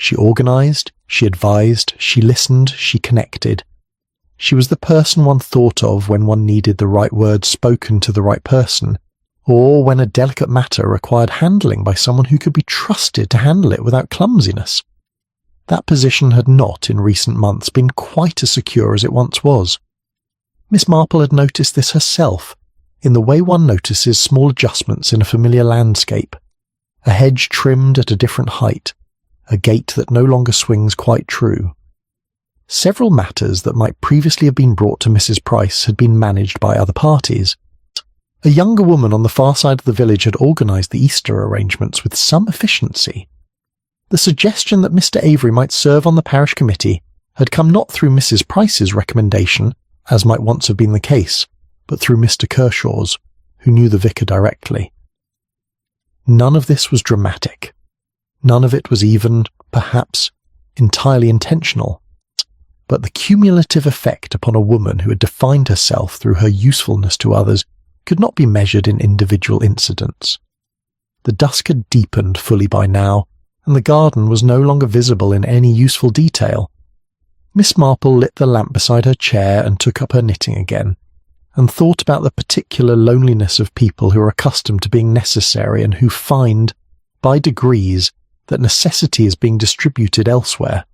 She organised, she advised, she listened, she connected. She was the person one thought of when one needed the right words spoken to the right person, or when a delicate matter required handling by someone who could be trusted to handle it without clumsiness. That position had not, in recent months, been quite as secure as it once was. Miss Marple had noticed this herself, in the way one notices small adjustments in a familiar landscape. A hedge trimmed at a different height, a gate that no longer swings quite true. Several matters that might previously have been brought to Mrs. Price had been managed by other parties. A younger woman on the far side of the village had organised the Easter arrangements with some efficiency. The suggestion that Mr. Avery might serve on the parish committee had come not through Mrs. Price's recommendation, as might once have been the case, but through Mr. Kershaw's, who knew the vicar directly. None of this was dramatic. None of it was even, perhaps, entirely intentional. But the cumulative effect upon a woman who had defined herself through her usefulness to others could not be measured in individual incidents. The dusk had deepened fully by now, and the garden was no longer visible in any useful detail. Miss Marple lit the lamp beside her chair and took up her knitting again, and thought about the particular loneliness of people who are accustomed to being necessary and who find, by degrees, that necessity is being distributed elsewhere.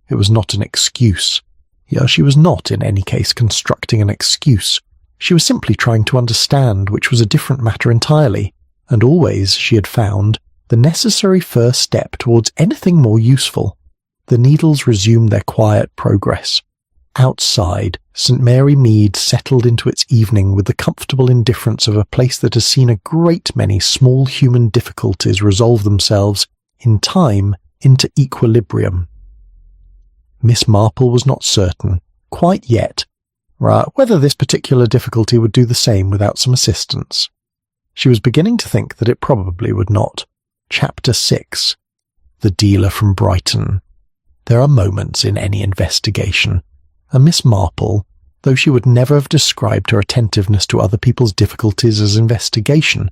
It was not an excuse. Yeah, she was not, in any case, constructing an excuse. She was simply trying to understand, which was a different matter entirely, and always, she had found, the necessary first step towards anything more useful. The needles resumed their quiet progress. Outside, St. Mary Mead settled into its evening with the comfortable indifference of a place that has seen a great many small human difficulties resolve themselves, in time, into equilibrium. Miss Marple was not certain, quite yet, whether this particular difficulty would do the same without some assistance. She was beginning to think that it probably would not. Chapter 6. The Dealer from Brighton. There are moments in any investigation, and Miss Marple, though she would never have described her attentiveness to other people's difficulties as investigation,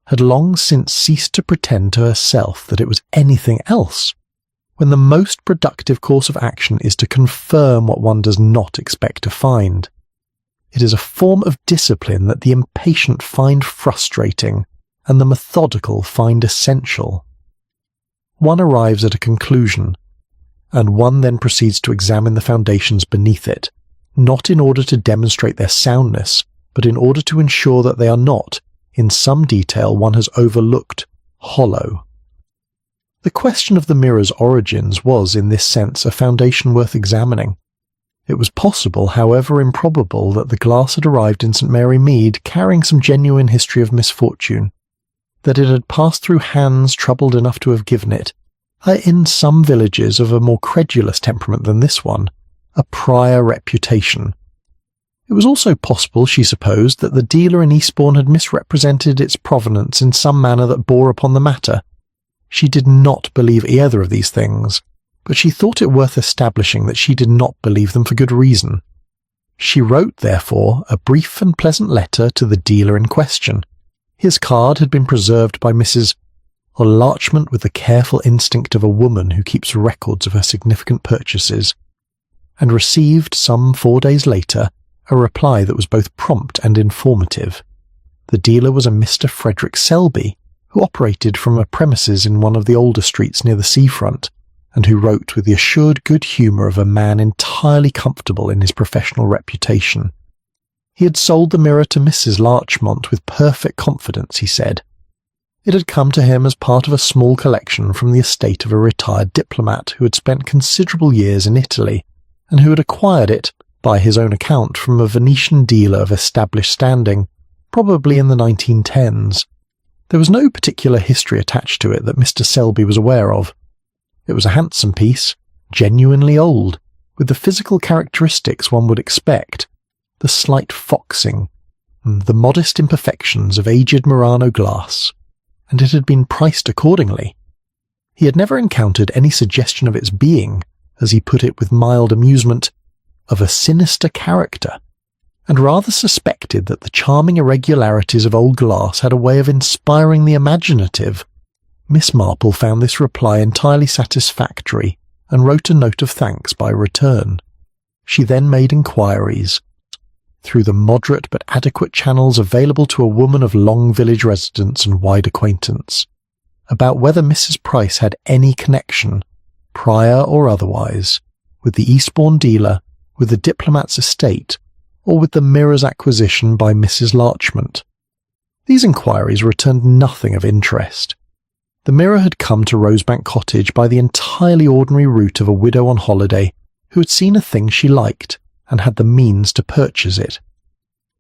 had long since ceased to pretend to herself that it was anything else, when the most productive course of action is to confirm what one does not expect to find. It is a form of discipline that the impatient find frustrating, and the methodical find essential. One arrives at a conclusion, and one then proceeds to examine the foundations beneath it, not in order to demonstrate their soundness, but in order to ensure that they are not, in some detail one has overlooked, hollow. The question of the mirror's origins was, in this sense, a foundation worth examining. It was possible, however improbable, that the glass had arrived in St. Mary Mead carrying some genuine history of misfortune, that it had passed through hands troubled enough to have given it, in some villages of a more credulous temperament than this one, a prior reputation. It was also possible, she supposed, that the dealer in Eastbourne had misrepresented its provenance in some manner that bore upon the matter. She did not believe either of these things, but she thought it worth establishing that she did not believe them for good reason. She wrote, therefore, a brief and pleasant letter to the dealer in question. His card had been preserved by Mrs. Larchmont with the careful instinct of a woman who keeps records of her significant purchases, and received, some 4 days later, a reply that was both prompt and informative. The dealer was a Mr. Frederick Selby, who operated from a premises in one of the older streets near the seafront, and who wrote with the assured good humour of a man entirely comfortable in his professional reputation. He had sold the mirror to Mrs. Larchmont with perfect confidence, he said. It had come to him as part of a small collection from the estate of a retired diplomat who had spent considerable years in Italy, and who had acquired it, by his own account, from a Venetian dealer of established standing, probably in the 1910s. There was no particular history attached to it that Mr. Selby was aware of. It was a handsome piece, genuinely old, with the physical characteristics one would expect, the slight foxing, and the modest imperfections of aged Murano glass, and it had been priced accordingly. He had never encountered any suggestion of its being, as he put it with mild amusement, of a sinister character, and rather suspected that the charming irregularities of old glass had a way of inspiring the imaginative. Miss Marple found this reply entirely satisfactory, and wrote a note of thanks by return. She then made inquiries, through the moderate but adequate channels available to a woman of long village residence and wide acquaintance, about whether Mrs. Price had any connection, prior or otherwise, with the Eastbourne dealer, with the diplomat's estate, or with the mirror's acquisition by Mrs. Larchmont. These inquiries returned nothing of interest. The mirror had come to Rosebank Cottage by the entirely ordinary route of a widow on holiday who had seen a thing she liked and had the means to purchase it.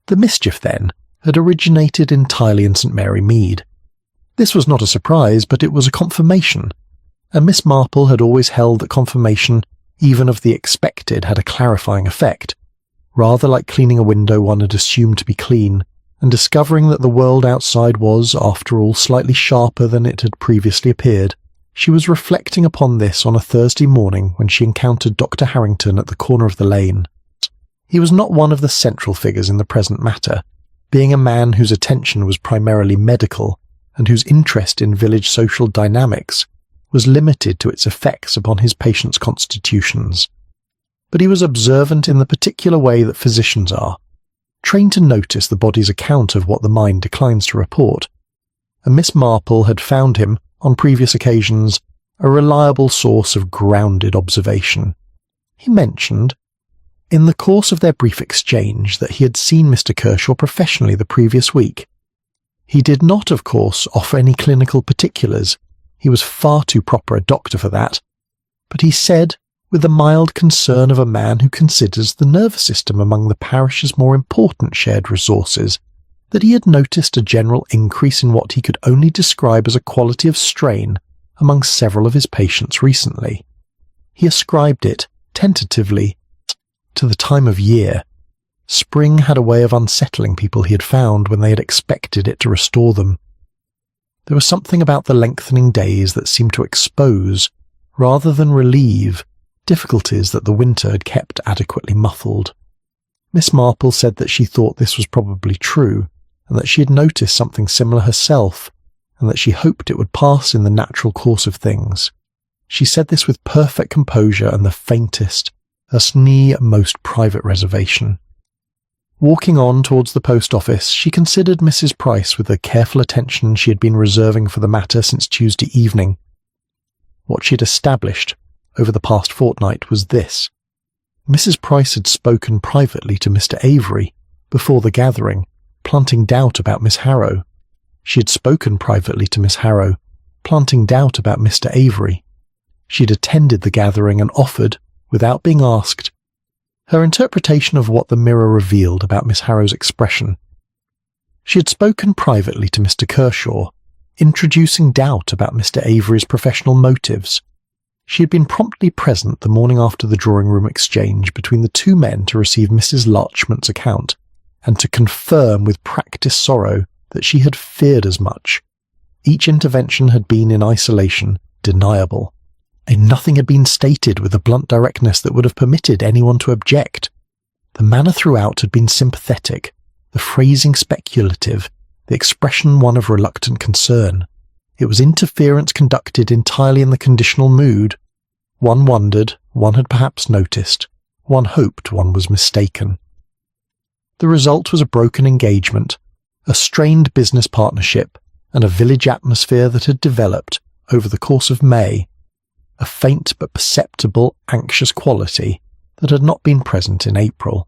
The mischief, then, had originated entirely in St. Mary Mead. This was not a surprise, but it was a confirmation, and Miss Marple had always held that confirmation, even of the expected, had a clarifying effect, rather like cleaning a window one had assumed to be clean, and discovering that the world outside was, after all, slightly sharper than it had previously appeared. She was reflecting upon this on a Thursday morning when she encountered Dr. Harrington at the corner of the lane. He was not one of the central figures in the present matter, being a man whose attention was primarily medical, and whose interest in village social dynamics was limited to its effects upon his patients' constitutions. But he was observant in the particular way that physicians are, trained to notice the body's account of what the mind declines to report, and Miss Marple had found him, on previous occasions, a reliable source of grounded observation. He mentioned, in the course of their brief exchange, that he had seen Mr. Kershaw professionally the previous week. He did not, of course, offer any clinical particulars. He was far too proper a doctor for that. But he said, with the mild concern of a man who considers the nervous system among the parish's more important shared resources, that he had noticed a general increase in what he could only describe as a quality of strain among several of his patients recently. He ascribed it, tentatively, to the time of year. Spring had a way of unsettling people he had found when they had expected it to restore them. There was something about the lengthening days that seemed to expose, rather than relieve, difficulties that the winter had kept adequately muffled. Miss Marple said that she thought this was probably true, and that she had noticed something similar herself, and that she hoped it would pass in the natural course of things. She said this with perfect composure and the faintest, most private reservation. Walking on towards the post office, she considered Mrs. Price with the careful attention she had been reserving for the matter since Tuesday evening. What she had established over the past fortnight was this. Mrs. Price had spoken privately to Mr. Avery before the gathering, planting doubt about Miss Harrow. She had spoken privately to Miss Harrow, planting doubt about Mr. Avery. She had attended the gathering and offered, without being asked, her interpretation of what the mirror revealed about Miss Harrow's expression. She had spoken privately to Mr. Kershaw, introducing doubt about Mr. Avery's professional motives. She had been promptly present the morning after the drawing-room exchange between the two men to receive Mrs. Larchmont's account, and to confirm with practised sorrow that she had feared as much. Each intervention had been in isolation, deniable, and nothing had been stated with a blunt directness that would have permitted anyone to object. The manner throughout had been sympathetic, the phrasing speculative, the expression one of reluctant concern. It was interference conducted entirely in the conditional mood. One wondered, one had perhaps noticed, one hoped one was mistaken. The result was a broken engagement, a strained business partnership, and a village atmosphere that had developed, over the course of May, a faint but perceptible anxious quality that had not been present in April.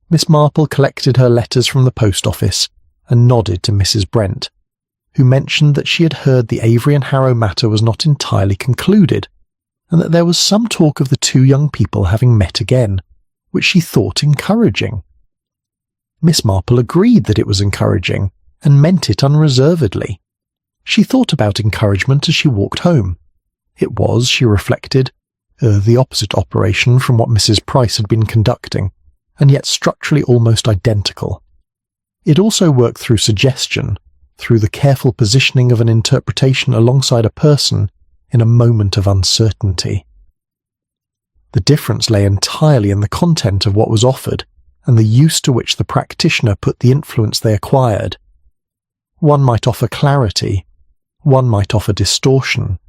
Miss Marple collected her letters from the post office and nodded to Mrs. Brent, who mentioned that she had heard the Avery and Harrow matter was not entirely concluded, and that there was some talk of the two young people having met again, which she thought encouraging. Miss Marple agreed that it was encouraging, and meant it unreservedly. She thought about encouragement as she walked home. It was, she reflected, the opposite operation from what Mrs. Price had been conducting, and yet structurally almost identical. It also worked through suggestion, through the careful positioning of an interpretation alongside a person in a moment of uncertainty. The difference lay entirely in the content of what was offered and the use to which the practitioner put the influence they acquired. One might offer clarity, one might offer distortion.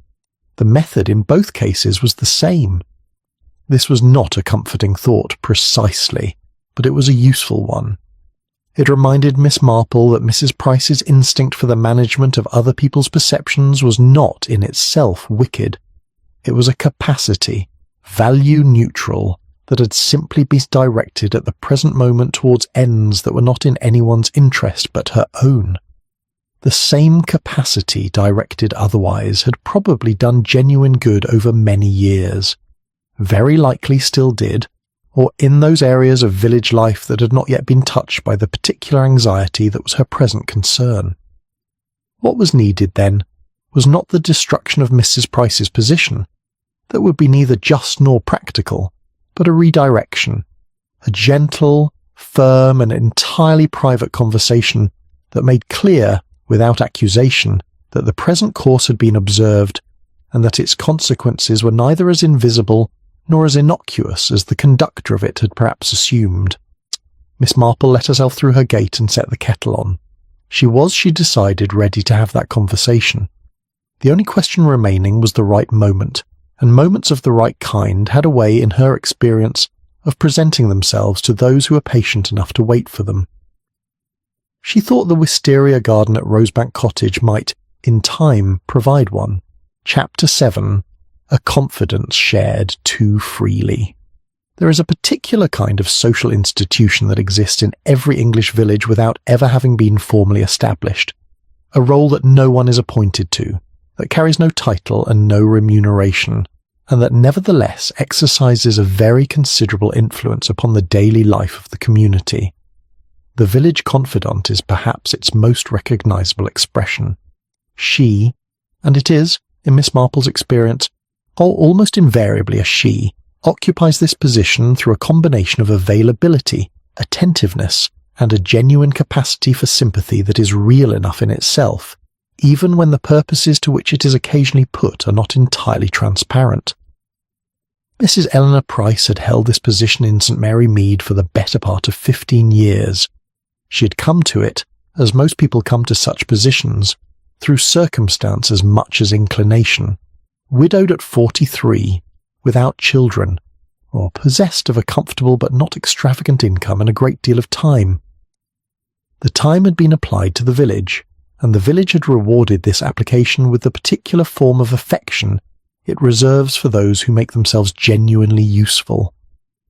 The method in both cases was the same. This was not a comforting thought precisely, but it was a useful one. It reminded Miss Marple that Mrs. Price's instinct for the management of other people's perceptions was not in itself wicked. It was a capacity, value neutral, that had simply been directed at the present moment towards ends that were not in anyone's interest but her own. The same capacity directed otherwise had probably done genuine good over many years, very likely still did, or in those areas of village life that had not yet been touched by the particular anxiety that was her present concern. What was needed, then, was not the destruction of Mrs. Price's position, that would be neither just nor practical, but a redirection, a gentle, firm, and entirely private conversation that made clear, without accusation, that the present course had been observed, and that its consequences were neither as invisible nor as innocuous as the conductor of it had perhaps assumed. Miss Marple let herself through her gate and set the kettle on. She was, she decided, ready to have that conversation. The only question remaining was the right moment, and moments of the right kind had a way, in her experience, of presenting themselves to those who were patient enough to wait for them. She thought the wisteria garden at Rosebank Cottage might, in time, provide one. Chapter 7. A confidence shared too freely. There is a particular kind of social institution that exists in every English village without ever having been formally established, a role that no one is appointed to, that carries no title and no remuneration, and that nevertheless exercises a very considerable influence upon the daily life of the community. The village confidant is perhaps its most recognizable expression. She, and it is, in Miss Marple's experience, almost invariably a she, occupies this position through a combination of availability, attentiveness, and a genuine capacity for sympathy that is real enough in itself, even when the purposes to which it is occasionally put are not entirely transparent. Mrs. Eleanor Price had held this position in St. Mary Mead for the better part of 15 years. She had come to it, as most people come to such positions, through circumstance as much as inclination. Widowed at 43, without children, or possessed of a comfortable but not extravagant income and a great deal of time. The time had been applied to the village, and the village had rewarded this application with the particular form of affection it reserves for those who make themselves genuinely useful.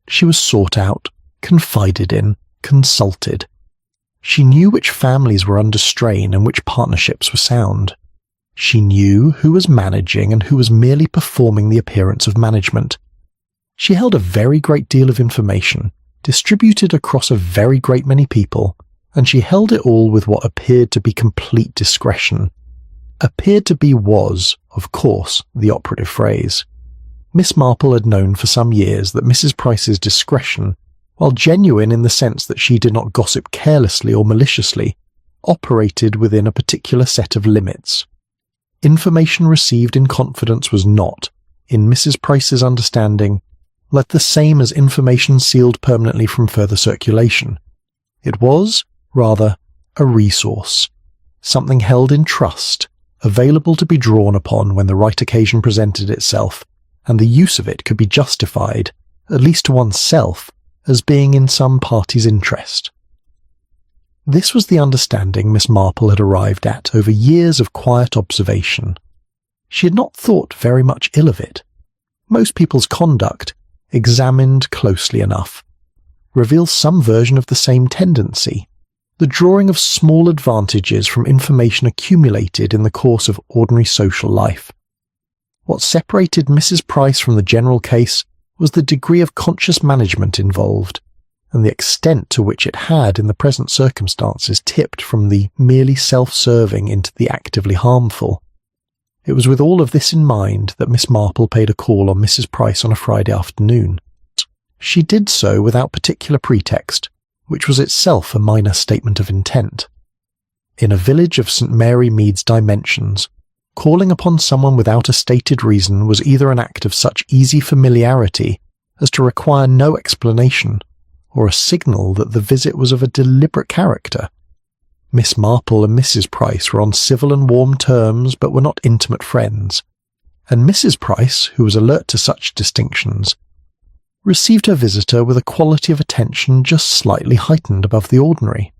She was sought out, confided in, consulted. She knew which families were under strain and which partnerships were sound. She knew who was managing and who was merely performing the appearance of management. She held a very great deal of information, distributed across a very great many people, and she held it all with what appeared to be complete discretion. Appeared to be was, of course, the operative phrase. Miss Marple had known for some years that Mrs. Price's discretion, while genuine in the sense that she did not gossip carelessly or maliciously, operated within a particular set of limits. Information received in confidence was not, in Mrs. Price's understanding, like the same as information sealed permanently from further circulation. It was, rather, a resource, something held in trust, available to be drawn upon when the right occasion presented itself, and the use of it could be justified, at least to oneself, as being in some party's interest. This was the understanding Miss Marple had arrived at over years of quiet observation. She had not thought very much ill of it. Most people's conduct, examined closely enough, reveals some version of the same tendency, the drawing of small advantages from information accumulated in the course of ordinary social life. What separated Mrs. Price from the general case was the degree of conscious management involved, and the extent to which it had, in the present circumstances, tipped from the merely self-serving into the actively harmful. It was with all of this in mind that Miss Marple paid a call on Mrs. Price on a Friday afternoon. She did so without particular pretext, which was itself a minor statement of intent. In a village of St. Mary Mead's dimensions, calling upon someone without a stated reason was either an act of such easy familiarity as to require no explanation, or a signal that the visit was of a deliberate character. Miss Marple and Mrs. Price were on civil and warm terms, but were not intimate friends, and Mrs. Price, who was alert to such distinctions, received her visitor with a quality of attention just slightly heightened above the ordinary.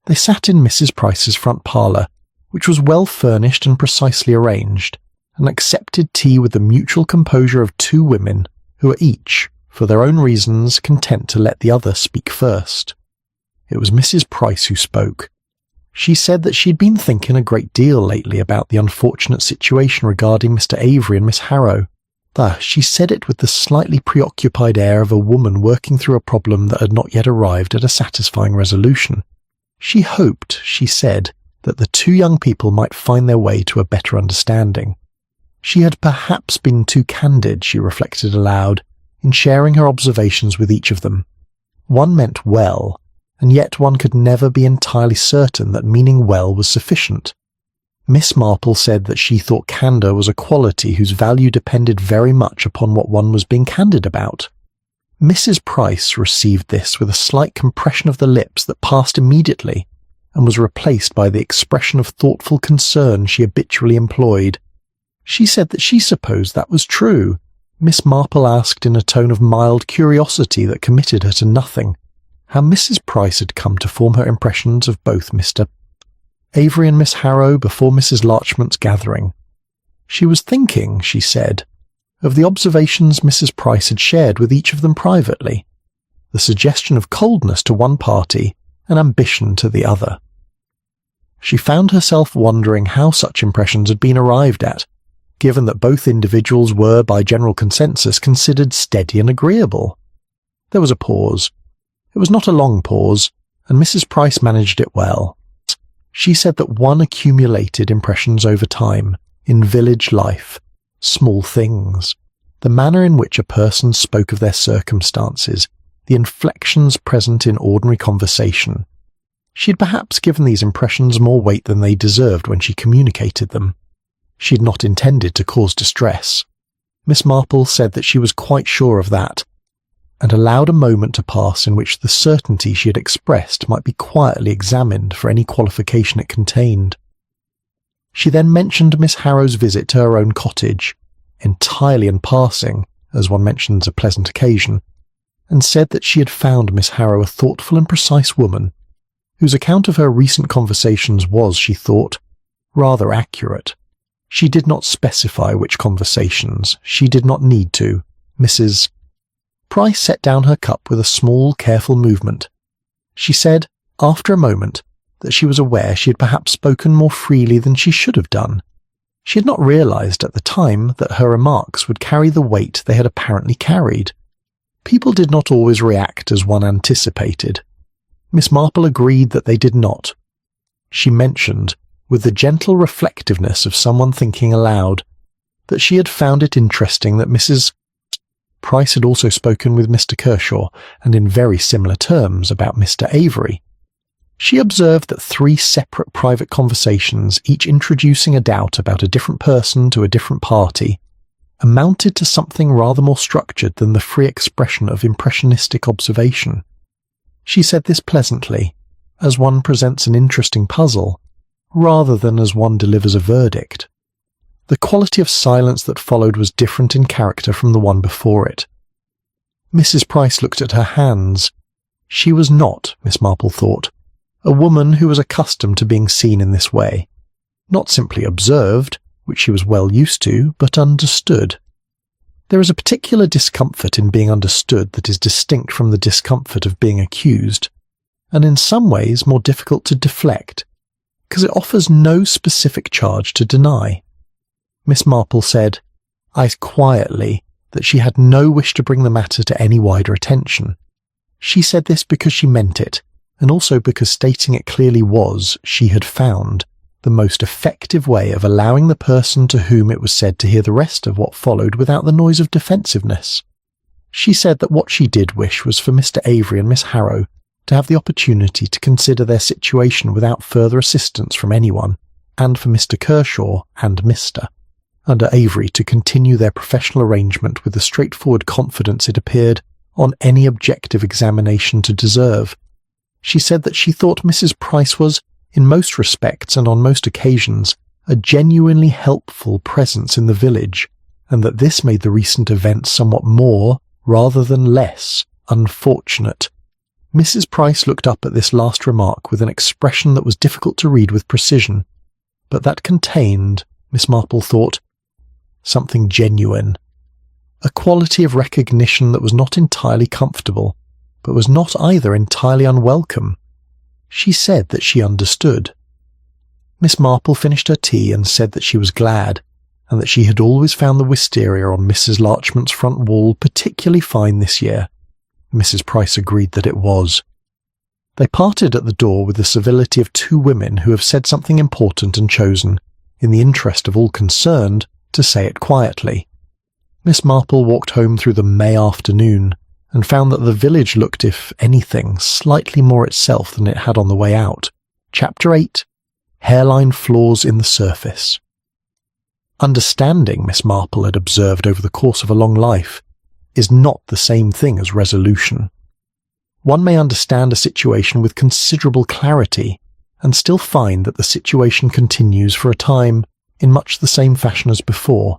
They sat in Mrs. Price's front parlour, which was well furnished and precisely arranged, and accepted tea with the mutual composure of two women who were each, for their own reasons, content to let the other speak first. It was Mrs. Price who spoke. She said that she had been thinking a great deal lately about the unfortunate situation regarding Mr. Avery and Miss Harrow. Thus, she said it with the slightly preoccupied air of a woman working through a problem that had not yet arrived at a satisfying resolution. She hoped, she said, that the two young people might find their way to a better understanding. She had perhaps been too candid, she reflected aloud, in sharing her observations with each of them. One meant well, and yet one could never be entirely certain that meaning well was sufficient. Miss Marple said that she thought candour was a quality whose value depended very much upon what one was being candid about. Mrs. Price received this with a slight compression of the lips that passed immediately, and was replaced by the expression of thoughtful concern she habitually employed. She said that she supposed that was true. Miss Marple asked in a tone of mild curiosity that committed her to nothing, how Mrs. Price had come to form her impressions of both Mr. Avery and Miss Harrow before Mrs. Larchmont's gathering. She was thinking, she said, of the observations Mrs. Price had shared with each of them privately, the suggestion of coldness to one party and ambition to the other. She found herself wondering how such impressions had been arrived at, given that both individuals were, by general consensus, considered steady and agreeable. There was a pause. It was not a long pause, and Mrs. Price managed it well. She said that one accumulated impressions over time, in village life, small things, the manner in which a person spoke of their circumstances, the inflections present in ordinary conversation. She had perhaps given these impressions more weight than they deserved when she communicated them. She had not intended to cause distress. Miss Marple said that she was quite sure of that, and allowed a moment to pass in which the certainty she had expressed might be quietly examined for any qualification it contained. She then mentioned Miss Harrow's visit to her own cottage, entirely in passing, as one mentions a pleasant occasion, and said that she had found Miss Harrow a thoughtful and precise woman, whose account of her recent conversations was, she thought, rather accurate. She did not specify which conversations. She did not need to. Mrs. Price set down her cup with a small, careful movement. She said, after a moment, that she was aware she had perhaps spoken more freely than she should have done. She had not realized at the time that her remarks would carry the weight they had apparently carried. People did not always react as one anticipated. Miss Marple agreed that they did not. She mentioned, with the gentle reflectiveness of someone thinking aloud, that she had found it interesting that Mrs. Price had also spoken with Mr. Kershaw, and in very similar terms, about Mr. Avery. She observed that 3 separate private conversations, each introducing a doubt about a different person to a different party, amounted to something rather more structured than the free expression of impressionistic observation. She said this pleasantly, as one presents an interesting puzzle, rather than as one delivers a verdict. The quality of silence that followed was different in character from the one before it. Mrs. Price looked at her hands. She was not, Miss Marple thought, a woman who was accustomed to being seen in this way, not simply observed, which she was well used to, but understood. There is a particular discomfort in being understood that is distinct from the discomfort of being accused, and in some ways more difficult to deflect, because it offers no specific charge to deny. Miss Marple said, quietly, that she had no wish to bring the matter to any wider attention. She said this because she meant it, and also because stating it clearly was, she had found, the most effective way of allowing the person to whom it was said to hear the rest of what followed without the noise of defensiveness. She said that what she did wish was for Mr. Avery and Miss Harrow to have the opportunity to consider their situation without further assistance from anyone, and for Mr. Kershaw and Mr. under Avery to continue their professional arrangement with the straightforward confidence it appeared on any objective examination to deserve. She said that she thought Mrs. Price was, in most respects and on most occasions, a genuinely helpful presence in the village, and that this made the recent events somewhat more, rather than less, unfortunate. Mrs. Price looked up at this last remark with an expression that was difficult to read with precision, but that contained, Miss Marple thought, something genuine, a quality of recognition that was not entirely comfortable, but was not either entirely unwelcome. She said that she understood. Miss Marple finished her tea and said that she was glad, and that she had always found the wisteria on Mrs. Larchmont's front wall particularly fine this year. Mrs. Price agreed that it was. They parted at the door with the civility of two women who have said something important and chosen, in the interest of all concerned, to say it quietly. Miss Marple walked home through the May afternoon, and found that the village looked, if anything, slightly more itself than it had on the way out. Chapter 8. Hairline Flaws in the Surface. Understanding, Miss Marple had observed over the course of a long life, is not the same thing as resolution. One may understand a situation with considerable clarity, and still find that the situation continues for a time in much the same fashion as before.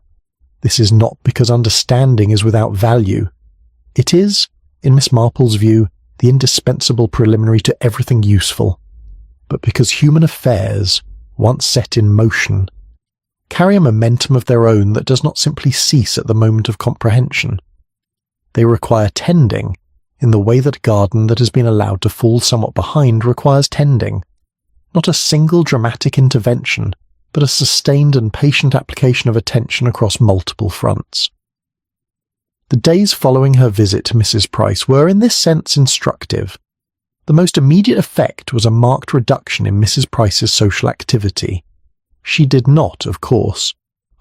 This is not because understanding is without value. It is, in Miss Marple's view, the indispensable preliminary to everything useful, but because human affairs, once set in motion, carry a momentum of their own that does not simply cease at the moment of comprehension. They require tending, in the way that a garden that has been allowed to fall somewhat behind requires tending, not a single dramatic intervention, but a sustained and patient application of attention across multiple fronts. The days following her visit to Mrs. Price were in this sense instructive. The most immediate effect was a marked reduction in Mrs. Price's social activity. She did not, of course,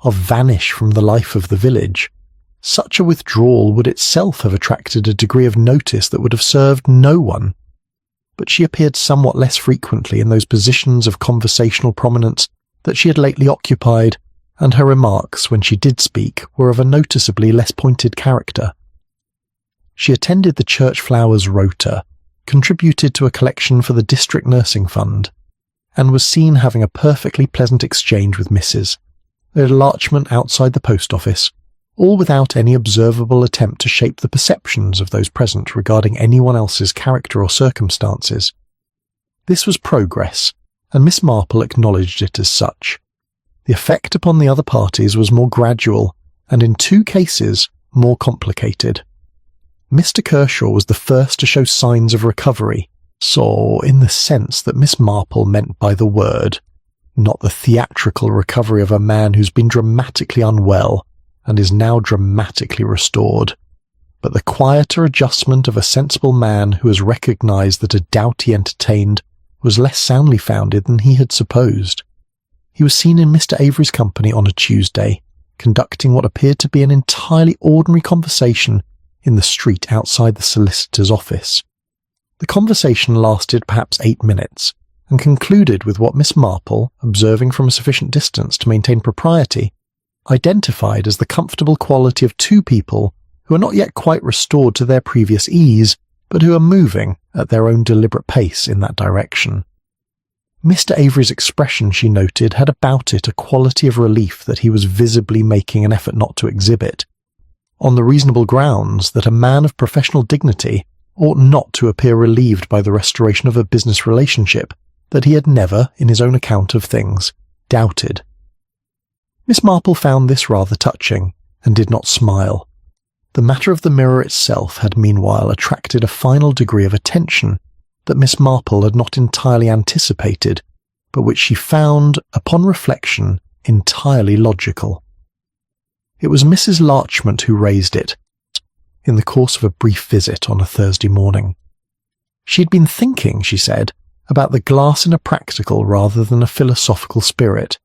vanish from the life of the village. Such a withdrawal would itself have attracted a degree of notice that would have served no one. But she appeared somewhat less frequently in those positions of conversational prominence that she had lately occupied, and her remarks, when she did speak, were of a noticeably less pointed character. She attended the Church Flowers Rota, contributed to a collection for the District Nursing Fund, and was seen having a perfectly pleasant exchange with Mrs. Larchmont outside the post office, all without any observable attempt to shape the perceptions of those present regarding anyone else's character or circumstances. This was progress, and Miss Marple acknowledged it as such. The effect upon the other parties was more gradual, and in two cases more complicated. Mr. Kershaw was the first to show signs of recovery, so in the sense that Miss Marple meant by the word, not the theatrical recovery of a man who's been dramatically unwell and is now dramatically restored, but the quieter adjustment of a sensible man who has recognized that a doubt he entertained was less soundly founded than he had supposed. He was seen in Mr. Avery's company on a Tuesday, conducting what appeared to be an entirely ordinary conversation in the street outside the solicitor's office. The conversation lasted perhaps 8 minutes, and concluded with what Miss Marple, observing from a sufficient distance to maintain propriety, identified as the comfortable quality of two people who are not yet quite restored to their previous ease, but who are moving at their own deliberate pace in that direction. Mr. Avery's expression, she noted, had about it a quality of relief that he was visibly making an effort not to exhibit, on the reasonable grounds that a man of professional dignity ought not to appear relieved by the restoration of a business relationship that he had never, in his own account of things, doubted. Miss Marple found this rather touching, and did not smile. The matter of the mirror itself had meanwhile attracted a final degree of attention that Miss Marple had not entirely anticipated, but which she found, upon reflection, entirely logical. It was Mrs. Larchmont who raised it, in the course of a brief visit on a Thursday morning. She had been thinking, she said, about the glass in a practical rather than a philosophical spirit.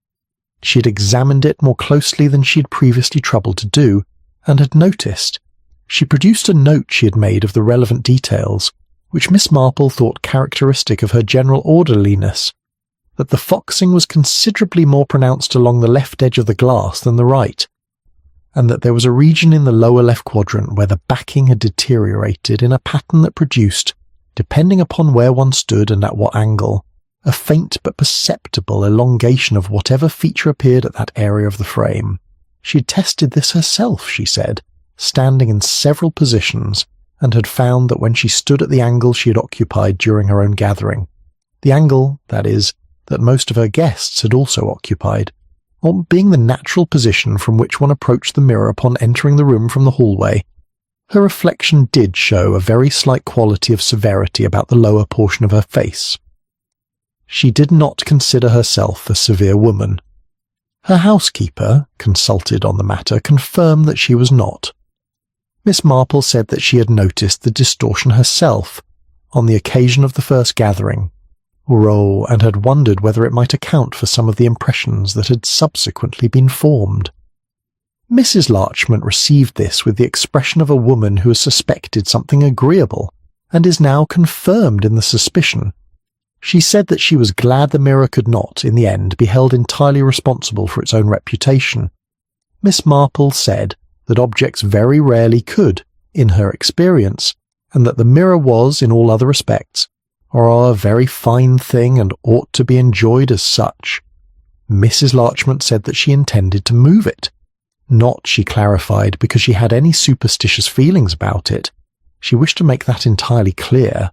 She had examined it more closely than she had previously troubled to do, and had noticed. She produced a note she had made of the relevant details, which Miss Marple thought characteristic of her general orderliness, that the foxing was considerably more pronounced along the left edge of the glass than the right, and that there was a region in the lower left quadrant where the backing had deteriorated in a pattern that produced, depending upon where one stood and at what angle, a faint but perceptible elongation of whatever feature appeared at that area of the frame. She had tested this herself, she said, standing in several positions, and had found that when she stood at the angle she had occupied during her own gathering, the angle, that is, that most of her guests had also occupied, or being the natural position from which one approached the mirror upon entering the room from the hallway, her reflection did show a very slight quality of severity about the lower portion of her face. She did not consider herself a severe woman. Her housekeeper, consulted on the matter, confirmed that she was not. Miss Marple said that she had noticed the distortion herself on the occasion of the first gathering, and had wondered whether it might account for some of the impressions that had subsequently been formed. Mrs. Larchmont received this with the expression of a woman who has suspected something agreeable, and is now confirmed in the suspicion. She said that she was glad the mirror could not, in the end, be held entirely responsible for its own reputation. Miss Marple said that objects very rarely could, in her experience, and that the mirror was, in all other respects, a very fine thing and ought to be enjoyed as such. Mrs. Larchmont said that she intended to move it. Not, she clarified, because she had any superstitious feelings about it. She wished to make that entirely clear.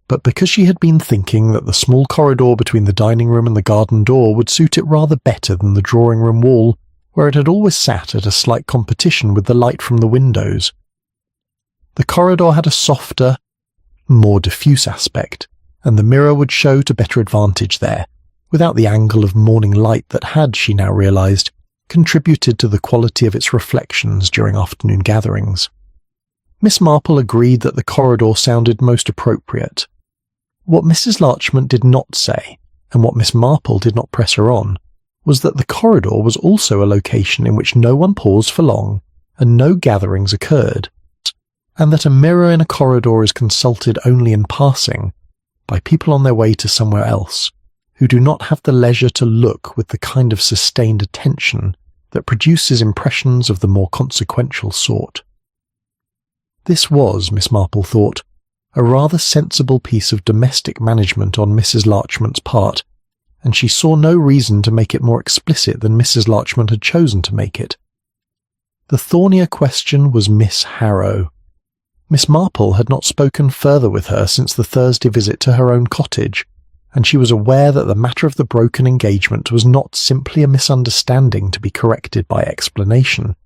But because she had been thinking that the small corridor between the dining room and the garden door would suit it rather better than the drawing-room wall, where it had always sat at a slight competition with the light from the windows. The corridor had a softer, more diffuse aspect, and the mirror would show to better advantage there, without the angle of morning light that had, she now realized, contributed to the quality of its reflections during afternoon gatherings. Miss Marple agreed that the corridor sounded most appropriate. What Mrs. Larchmont did not say, and what Miss Marple did not press her on, was that the corridor was also a location in which no one paused for long, and no gatherings occurred, and that a mirror in a corridor is consulted only in passing, by people on their way to somewhere else, who do not have the leisure to look with the kind of sustained attention that produces impressions of the more consequential sort. This was, Miss Marple thought, a rather sensible piece of domestic management on Mrs. Larchmont's part, and she saw no reason to make it more explicit than Mrs. Larchmont had chosen to make it. The thornier question was Miss Harrow. Miss Marple had not spoken further with her since the Thursday visit to her own cottage, and she was aware that the matter of the broken engagement was not simply a misunderstanding to be corrected by explanation.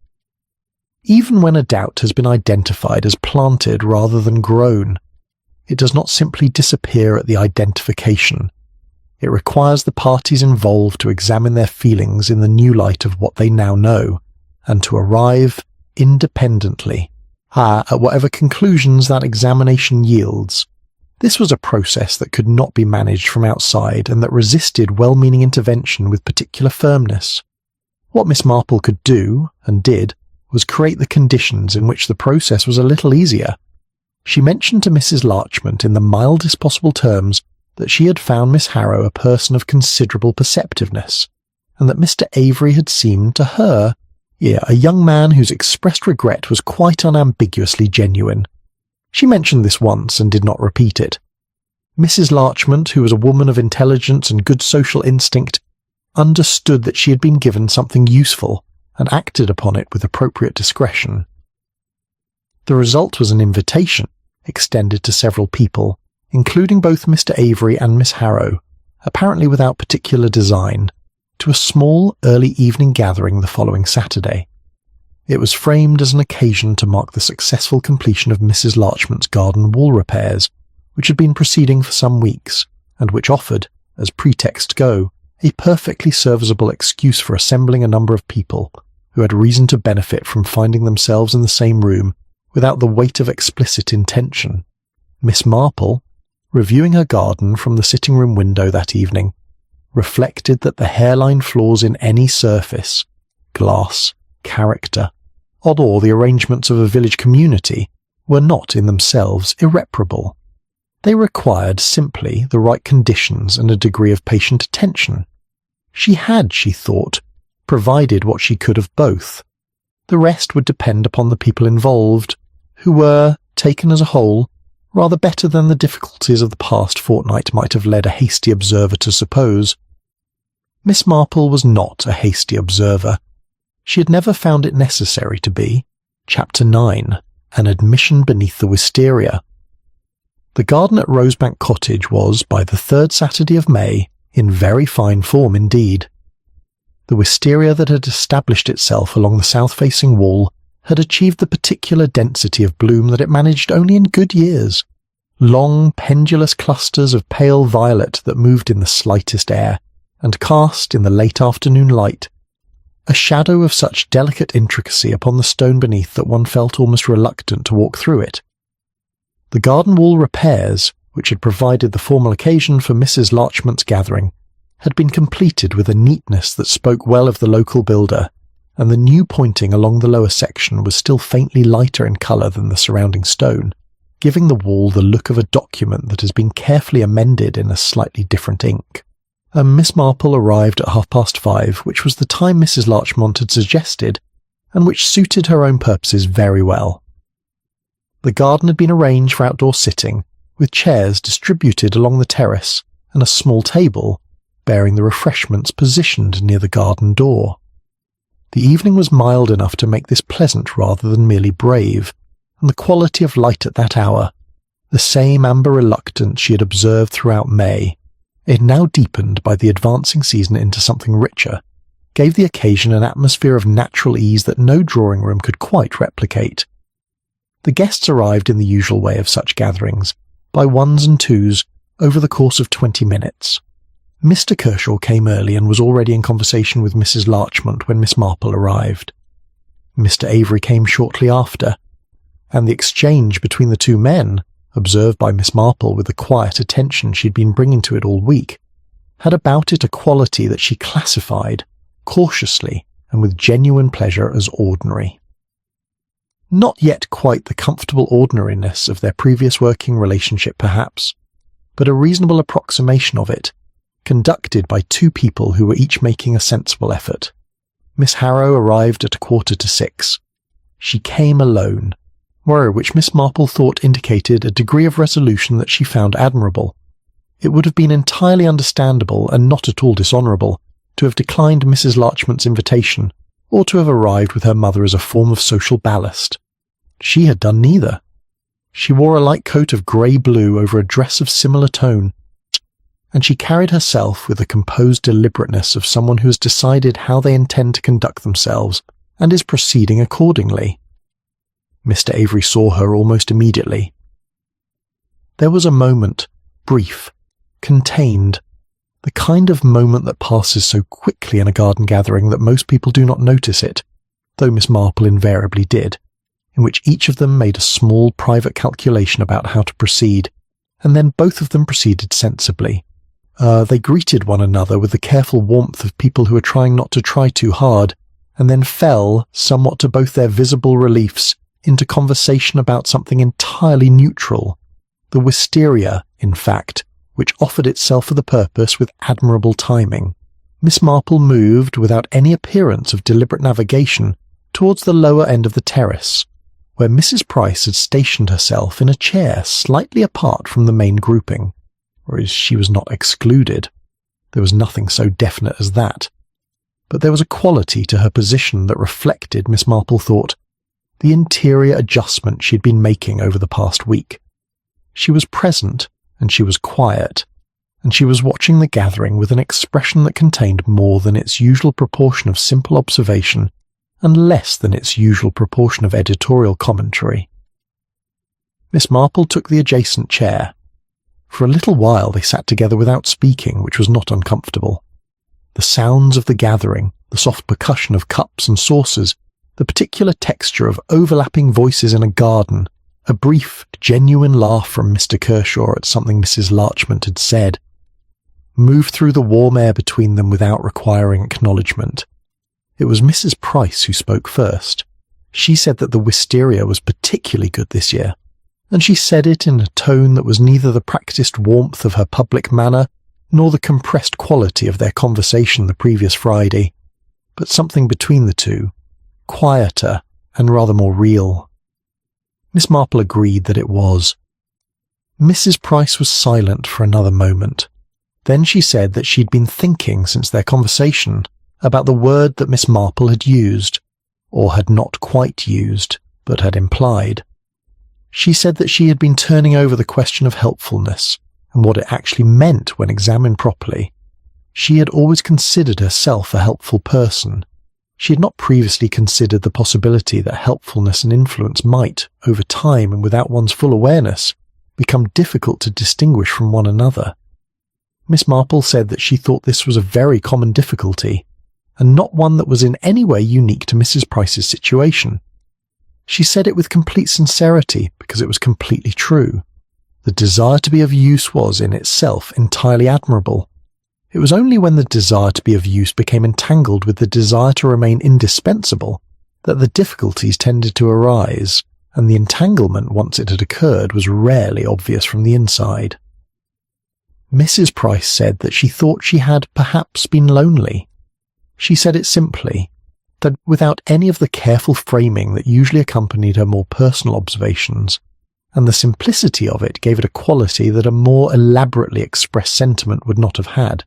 Even when a doubt has been identified as planted rather than grown, it does not simply disappear at the identification. It requires the parties involved to examine their feelings in the new light of what they now know, and to arrive, independently, at whatever conclusions that examination yields. This was a process that could not be managed from outside, and that resisted well-meaning intervention with particular firmness. What Miss Marple could do, and did, was create the conditions in which the process was a little easier. She mentioned to Mrs. Larchmont in the mildest possible terms that she had found Miss Harrow a person of considerable perceptiveness, and that Mr. Avery had seemed to her a young man whose expressed regret was quite unambiguously genuine. She mentioned this once and did not repeat it. Mrs. Larchmont, who was a woman of intelligence and good social instinct, understood that she had been given something useful and acted upon it with appropriate discretion. The result was an invitation, extended to several people, including both Mr. Avery and Miss Harrow, apparently without particular design, to a small early evening gathering the following Saturday. It was framed as an occasion to mark the successful completion of Mrs. Larchmont's garden wall repairs, which had been proceeding for some weeks, and which offered, as pretext go, a perfectly serviceable excuse for assembling a number of people who had reason to benefit from finding themselves in the same room without the weight of explicit intention. Miss Marple, reviewing her garden from the sitting-room window that evening, reflected that the hairline flaws in any surface, glass, character, or the arrangements of a village community were not in themselves irreparable. They required simply the right conditions and a degree of patient attention. She had, she thought, provided what she could of both. The rest would depend upon the people involved, who were, taken as a whole, rather better than the difficulties of the past fortnight might have led a hasty observer to suppose. Miss Marple was not a hasty observer. She had never found it necessary to be. Chapter 9. An Admission Beneath the Wisteria. The garden at Rosebank Cottage was, by the third Saturday of May, in very fine form indeed. The wisteria that had established itself along the south-facing wall had achieved the particular density of bloom that it managed only in good years. Long, pendulous clusters of pale violet that moved in the slightest air, and cast, in the late afternoon light, a shadow of such delicate intricacy upon the stone beneath that one felt almost reluctant to walk through it. The garden wall repairs, which had provided the formal occasion for Mrs. Larchmont's gathering, had been completed with a neatness that spoke well of the local builder, and the new pointing along the lower section was still faintly lighter in colour than the surrounding stone, giving the wall the look of a document that has been carefully amended in a slightly different ink. Miss Marple arrived at 5:30, which was the time Mrs. Larchmont had suggested, and which suited her own purposes very well. The garden had been arranged for outdoor sitting, with chairs distributed along the terrace, and a small table, bearing the refreshments, positioned near the garden door. The evening was mild enough to make this pleasant rather than merely brave, and the quality of light at that hour, the same amber reluctance she had observed throughout May, it now deepened by the advancing season into something richer, gave the occasion an atmosphere of natural ease that no drawing-room could quite replicate. The guests arrived in the usual way of such gatherings, by ones and twos, over the course of 20 minutes. Mr. Kershaw came early and was already in conversation with Mrs. Larchmont when Miss Marple arrived. Mr. Avery came shortly after, and the exchange between the two men, observed by Miss Marple with the quiet attention she had been bringing to it all week, had about it a quality that she classified, cautiously and with genuine pleasure, as ordinary. Not yet quite the comfortable ordinariness of their previous working relationship perhaps, but a reasonable approximation of it, conducted by two people who were each making a sensible effort. Miss Harrow arrived at 5:45. She came alone, which Miss Marple thought indicated a degree of resolution that she found admirable. It would have been entirely understandable and not at all dishonourable to have declined Mrs. Larchmont's invitation, or to have arrived with her mother as a form of social ballast. She had done neither. She wore a light coat of grey-blue over a dress of similar tone, and she carried herself with the composed deliberateness of someone who has decided how they intend to conduct themselves and is proceeding accordingly. Mr. Avery saw her almost immediately. There was a moment, brief, contained, the kind of moment that passes so quickly in a garden gathering that most people do not notice it, though Miss Marple invariably did, in which each of them made a small private calculation about how to proceed, and then both of them proceeded sensibly. They greeted one another with the careful warmth of people who are trying not to try too hard, and then fell, somewhat to both their visible reliefs, into conversation about something entirely neutral, the wisteria, in fact, which offered itself for the purpose with admirable timing. Miss Marple moved, without any appearance of deliberate navigation, towards the lower end of the terrace, where Mrs. Price had stationed herself in a chair slightly apart from the main grouping, whereas she was not excluded. There was nothing so definite as that. But there was a quality to her position that reflected, Miss Marple thought, the interior adjustment she had been making over the past week. She was present, and she was quiet, and she was watching the gathering with an expression that contained more than its usual proportion of simple observation and less than its usual proportion of editorial commentary. Miss Marple took the adjacent chair. For a little while they sat together without speaking, which was not uncomfortable. The sounds of the gathering, the soft percussion of cups and saucers, the particular texture of overlapping voices in a garden, a brief, genuine laugh from Mr. Kershaw at something Mrs. Larchmont had said, moved through the warm air between them without requiring acknowledgement. It was Mrs. Price who spoke first. She said that the wisteria was particularly good this year, and she said it in a tone that was neither the practised warmth of her public manner nor the compressed quality of their conversation the previous Friday, but something between the two, quieter and rather more real. Miss Marple agreed that it was. Mrs. Price was silent for another moment. Then she said that she'd been thinking since their conversation about the word that Miss Marple had used, or had not quite used, but had implied. She said that she had been turning over the question of helpfulness, and what it actually meant when examined properly. She had always considered herself a helpful person. She had not previously considered the possibility that helpfulness and influence might, over time and without one's full awareness, become difficult to distinguish from one another. Miss Marple said that she thought this was a very common difficulty, and not one that was in any way unique to Mrs. Price's situation. She said it with complete sincerity because it was completely true. The desire to be of use was, in itself, entirely admirable. It was only when the desire to be of use became entangled with the desire to remain indispensable that the difficulties tended to arise, and the entanglement, once it had occurred, was rarely obvious from the inside. Mrs. Price said that she thought she had perhaps been lonely. She said it simply, that without any of the careful framing that usually accompanied her more personal observations, and the simplicity of it gave it a quality that a more elaborately expressed sentiment would not have had.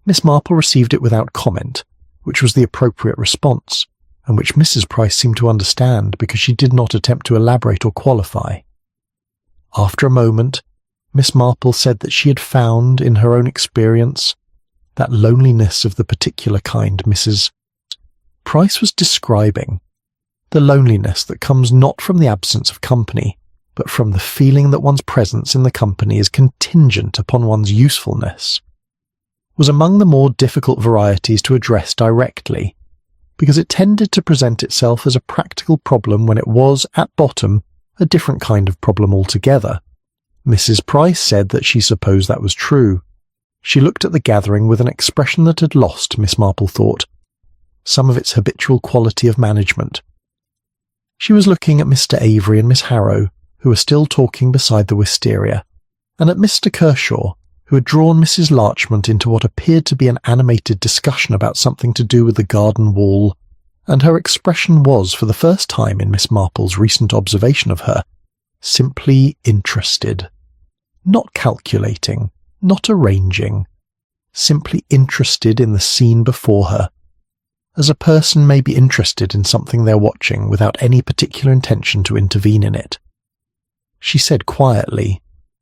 Miss Marple received it without comment, which was the appropriate response, and which Mrs. Price seemed to understand because she did not attempt to elaborate or qualify. After a moment, Miss Marple said that she had found, in her own experience, that loneliness of the particular kind Mrs. Price was describing, the loneliness that comes not from the absence of company, but from the feeling that one's presence in the company is contingent upon one's usefulness, was among the more difficult varieties to address directly, because it tended to present itself as a practical problem when it was, at bottom, a different kind of problem altogether. Mrs. Price said that she supposed that was true. She looked at the gathering with an expression that had lost, Miss Marple thought, some of its habitual quality of management. She was looking at Mr. Avery and Miss Harrow, who were still talking beside the wisteria, and at Mr. Kershaw, who had drawn Mrs. Larchmont into what appeared to be an animated discussion about something to do with the garden wall, and her expression was, for the first time in Miss Marple's recent observation of her, simply interested. Not calculating, not arranging, simply interested in the scene before her, as a person may be interested in something they're watching without any particular intention to intervene in it. She said quietly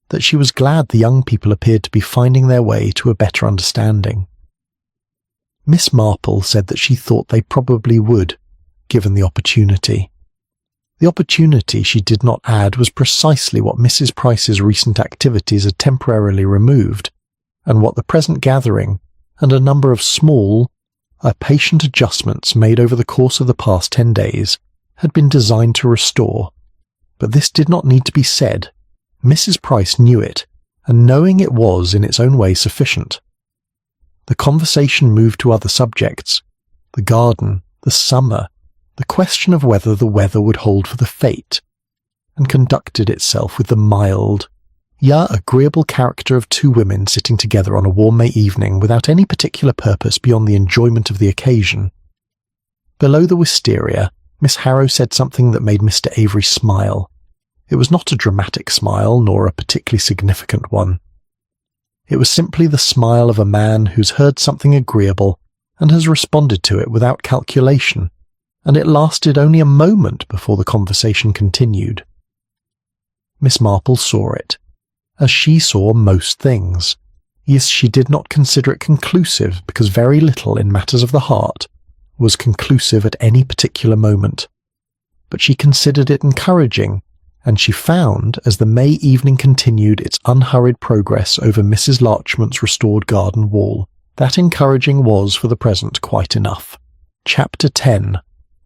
that she was glad the young people appeared to be finding their way to a better understanding. Miss Marple said that she thought they probably would, given the opportunity. The opportunity, she did not add, was precisely what Mrs. Price's recent activities had temporarily removed, and what the present gathering, and a number of small, patient adjustments made over the course of the past 10 days, had been designed to restore. But this did not need to be said. Mrs. Price knew it, and knowing it was in its own way sufficient. The conversation moved to other subjects, the garden, the summer, the question of whether the weather would hold for the fete, and conducted itself with the mild, yet agreeable character of two women sitting together on a warm May evening without any particular purpose beyond the enjoyment of the occasion. Below the wisteria, Miss Harrow said something that made Mr. Avery smile. It was not a dramatic smile, nor a particularly significant one. It was simply the smile of a man who's heard something agreeable and has responded to it without calculation, and it lasted only a moment before the conversation continued. Miss Marple saw it, as she saw most things. Yes, she did not consider it conclusive, because very little in matters of the heart was conclusive at any particular moment. But she considered it encouraging, and she found, as the May evening continued its unhurried progress over Mrs. Larchmont's restored garden wall, that encouraging was for the present quite enough. Chapter 10.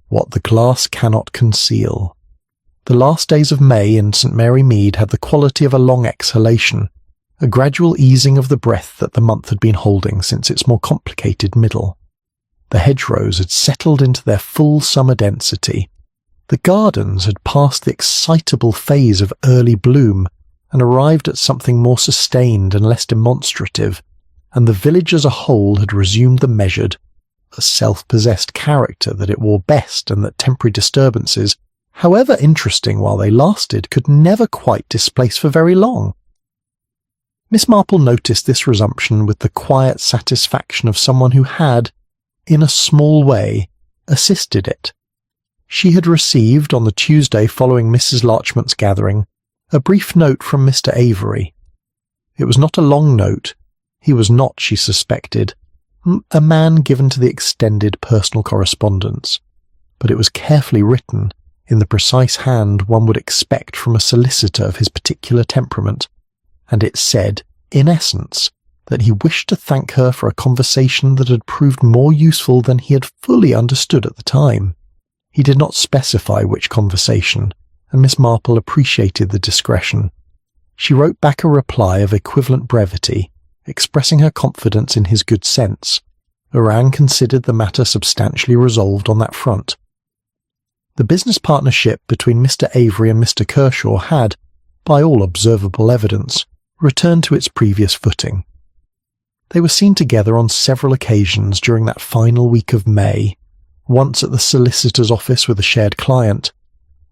What the Glass Cannot Conceal. The last days of May in St. Mary Mead had the quality of a long exhalation, a gradual easing of the breath that the month had been holding since its more complicated middle. The hedgerows had settled into their full summer density. The gardens had passed the excitable phase of early bloom and arrived at something more sustained and less demonstrative, and the village as a whole had resumed the measured, self-possessed character that it wore best, and that temporary disturbances, however interesting while they lasted, could never quite displace for very long. Miss Marple noticed this resumption with the quiet satisfaction of someone who had, in a small way, assisted it. She had received, on the Tuesday following Mrs. Larchmont's gathering, a brief note from Mr. Avery. It was not a long note. He was not, she suspected, a man given to the extended personal correspondence, but it was carefully written, in the precise hand one would expect from a solicitor of his particular temperament, and it said, in essence, that he wished to thank her for a conversation that had proved more useful than he had fully understood at the time. He did not specify which conversation, and Miss Marple appreciated the discretion. She wrote back a reply of equivalent brevity, expressing her confidence in his good sense. Orang considered the matter substantially resolved on that front. The business partnership between Mr. Avery and Mr. Kershaw had, by all observable evidence, returned to its previous footing. They were seen together on several occasions during that final week of May, once at the solicitor's office with a shared client,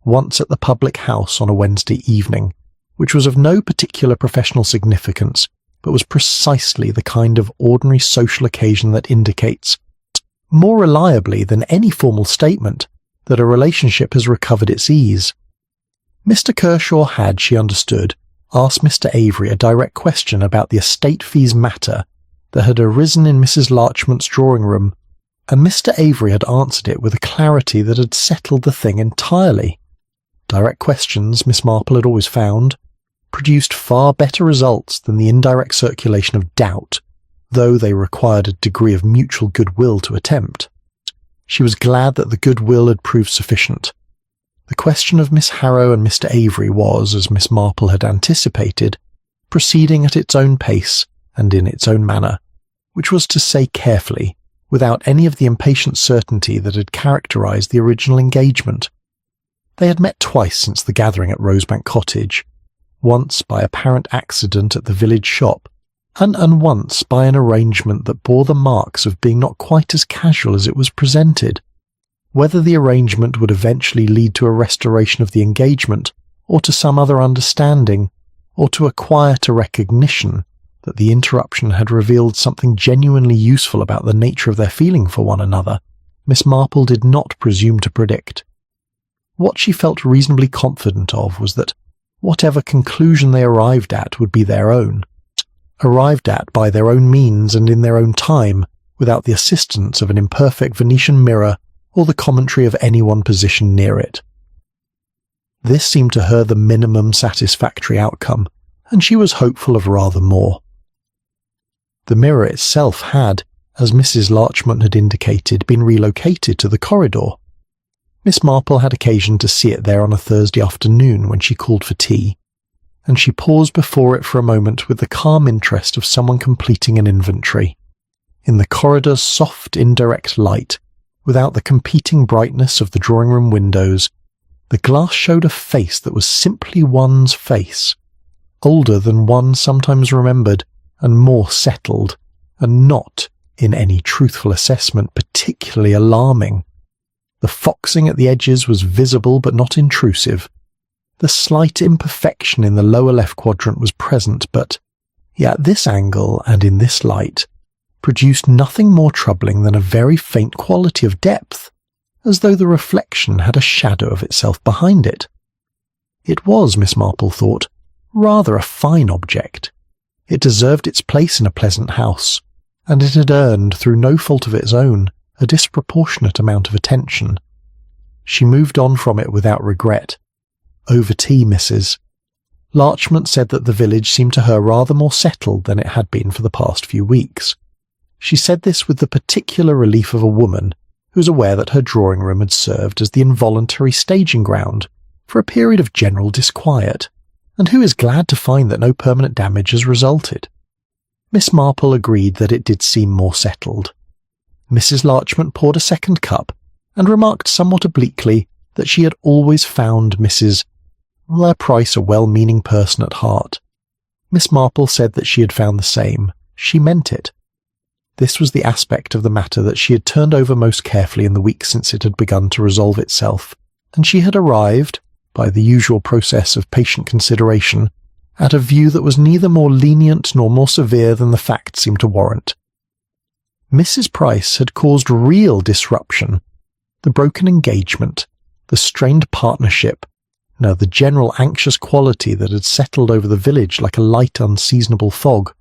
once at the public house on a Wednesday evening, which was of no particular professional significance, but was precisely the kind of ordinary social occasion that indicates, more reliably than any formal statement, that a relationship has recovered its ease. Mr. Kershaw had, she understood, asked Mr. Avery a direct question about the estate fees matter that had arisen in Mrs. Larchmont's drawing-room, and Mr. Avery had answered it with a clarity that had settled the thing entirely. Direct questions, Miss Marple had always found, produced far better results than the indirect circulation of doubt, though they required a degree of mutual goodwill to attempt. She was glad that the goodwill had proved sufficient. The question of Miss Harrow and Mr. Avery was, as Miss Marple had anticipated, proceeding at its own pace and in its own manner, which was to say carefully, without any of the impatient certainty that had characterized the original engagement. They had met twice since the gathering at Rosebank Cottage, once by apparent accident at the village shop, and once by an arrangement that bore the marks of being not quite as casual as it was presented. Whether the arrangement would eventually lead to a restoration of the engagement, or to some other understanding, or to a quieter recognition that the interruption had revealed something genuinely useful about the nature of their feeling for one another, Miss Marple did not presume to predict. What she felt reasonably confident of was that whatever conclusion they arrived at would be their own, arrived at by their own means and in their own time, without the assistance of an imperfect Venetian mirror or the commentary of anyone positioned near it. This seemed to her the minimum satisfactory outcome, and she was hopeful of rather more. The mirror itself had, as Mrs. Larchmont had indicated, been relocated to the corridor. Miss Marple had occasion to see it there on a Thursday afternoon when she called for tea, and she paused before it for a moment with the calm interest of someone completing an inventory. In the corridor's soft, indirect light, without the competing brightness of the drawing-room windows, the glass showed a face that was simply one's face, older than one sometimes remembered, and more settled, and not, in any truthful assessment, particularly alarming. The foxing at the edges was visible but not intrusive. The slight imperfection in the lower left quadrant was present, but at this angle and in this light produced nothing more troubling than a very faint quality of depth, as though the reflection had a shadow of itself behind it. It was, Miss Marple thought, rather a fine object. It deserved its place in a pleasant house, and it had earned, through no fault of its own, a disproportionate amount of attention. She moved on from it without regret. Over tea, Mrs. Larchmont said that the village seemed to her rather more settled than it had been for the past few weeks. She said this with the particular relief of a woman who was aware that her drawing-room had served as the involuntary staging ground for a period of general disquiet, and who is glad to find that no permanent damage has resulted. Miss Marple agreed that it did seem more settled. Mrs. Larchmont poured a second cup, and remarked somewhat obliquely that she had always found Mrs. Price a well-meaning person at heart. Miss Marple said that she had found the same. She meant it. This was the aspect of the matter that she had turned over most carefully in the weeks since it had begun to resolve itself, and she had arrived, by the usual process of patient consideration, at a view that was neither more lenient nor more severe than the facts seemed to warrant. Mrs. Price had caused real disruption. The broken engagement, the strained partnership, the general anxious quality that had settled over the village like a light, unseasonable fog.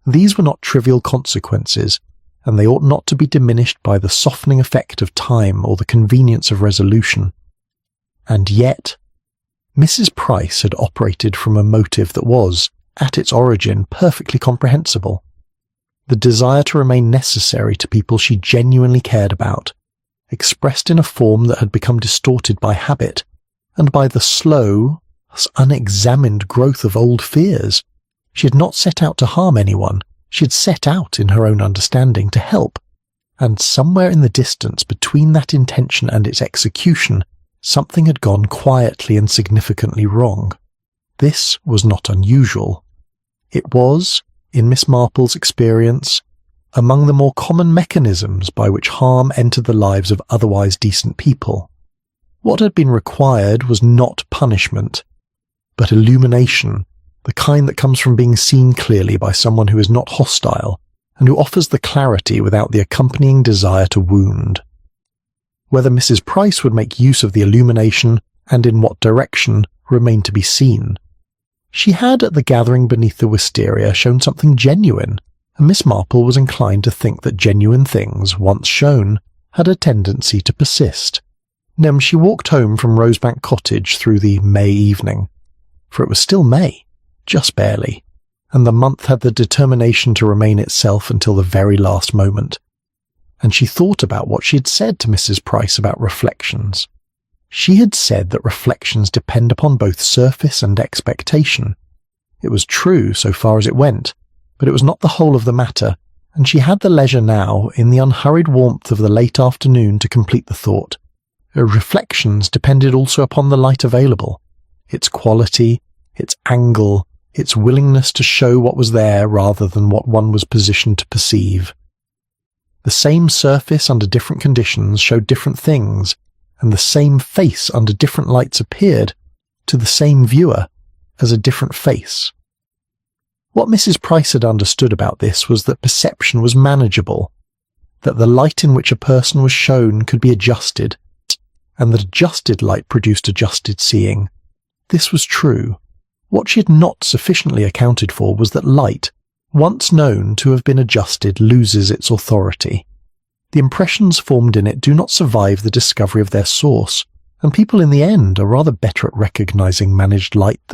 These were not trivial consequences, and they ought not to be diminished by the softening effect of time or the convenience of resolution. And yet, Mrs. Price had operated from a motive that was, at its origin, perfectly comprehensible. The desire to remain necessary to people she genuinely cared about, expressed in a form that had become distorted by habit, and by the slow, unexamined growth of old fears. She had not set out to harm anyone. She had set out, in her own understanding, to help, and somewhere in the distance between that intention and its execution, something had gone quietly and significantly wrong. This was not unusual. It was, in Miss Marple's experience, among the more common mechanisms by which harm entered the lives of otherwise decent people. What had been required was not punishment, but illumination, the kind that comes from being seen clearly by someone who is not hostile and who offers the clarity without the accompanying desire to wound. Whether Mrs. Price would make use of the illumination, and in what direction, remained to be seen. She had, at the gathering beneath the wisteria, shown something genuine, and Miss Marple was inclined to think that genuine things, once shown, had a tendency to persist. She walked home from Rosebank Cottage through the May evening, for it was still May, just barely, and the month had the determination to remain itself until the very last moment. And she thought about what she had said to Mrs. Price about reflections. She had said that reflections depend upon both surface and expectation. It was true so far as it went, but it was not the whole of the matter, and she had the leisure now, in the unhurried warmth of the late afternoon, to complete the thought. Her reflections depended also upon the light available, its quality, its angle, its willingness to show what was there rather than what one was positioned to perceive. The same surface under different conditions showed different things, and the same face under different lights appeared, to the same viewer, as a different face. What Mrs. Price had understood about this was that perception was manageable, that the light in which a person was shown could be adjusted, and that adjusted light produced adjusted seeing. This was true. What she had not sufficiently accounted for was that light, once known to have been adjusted, loses its authority. The impressions formed in it do not survive the discovery of their source, and people in the end are rather better at recognizing managed light than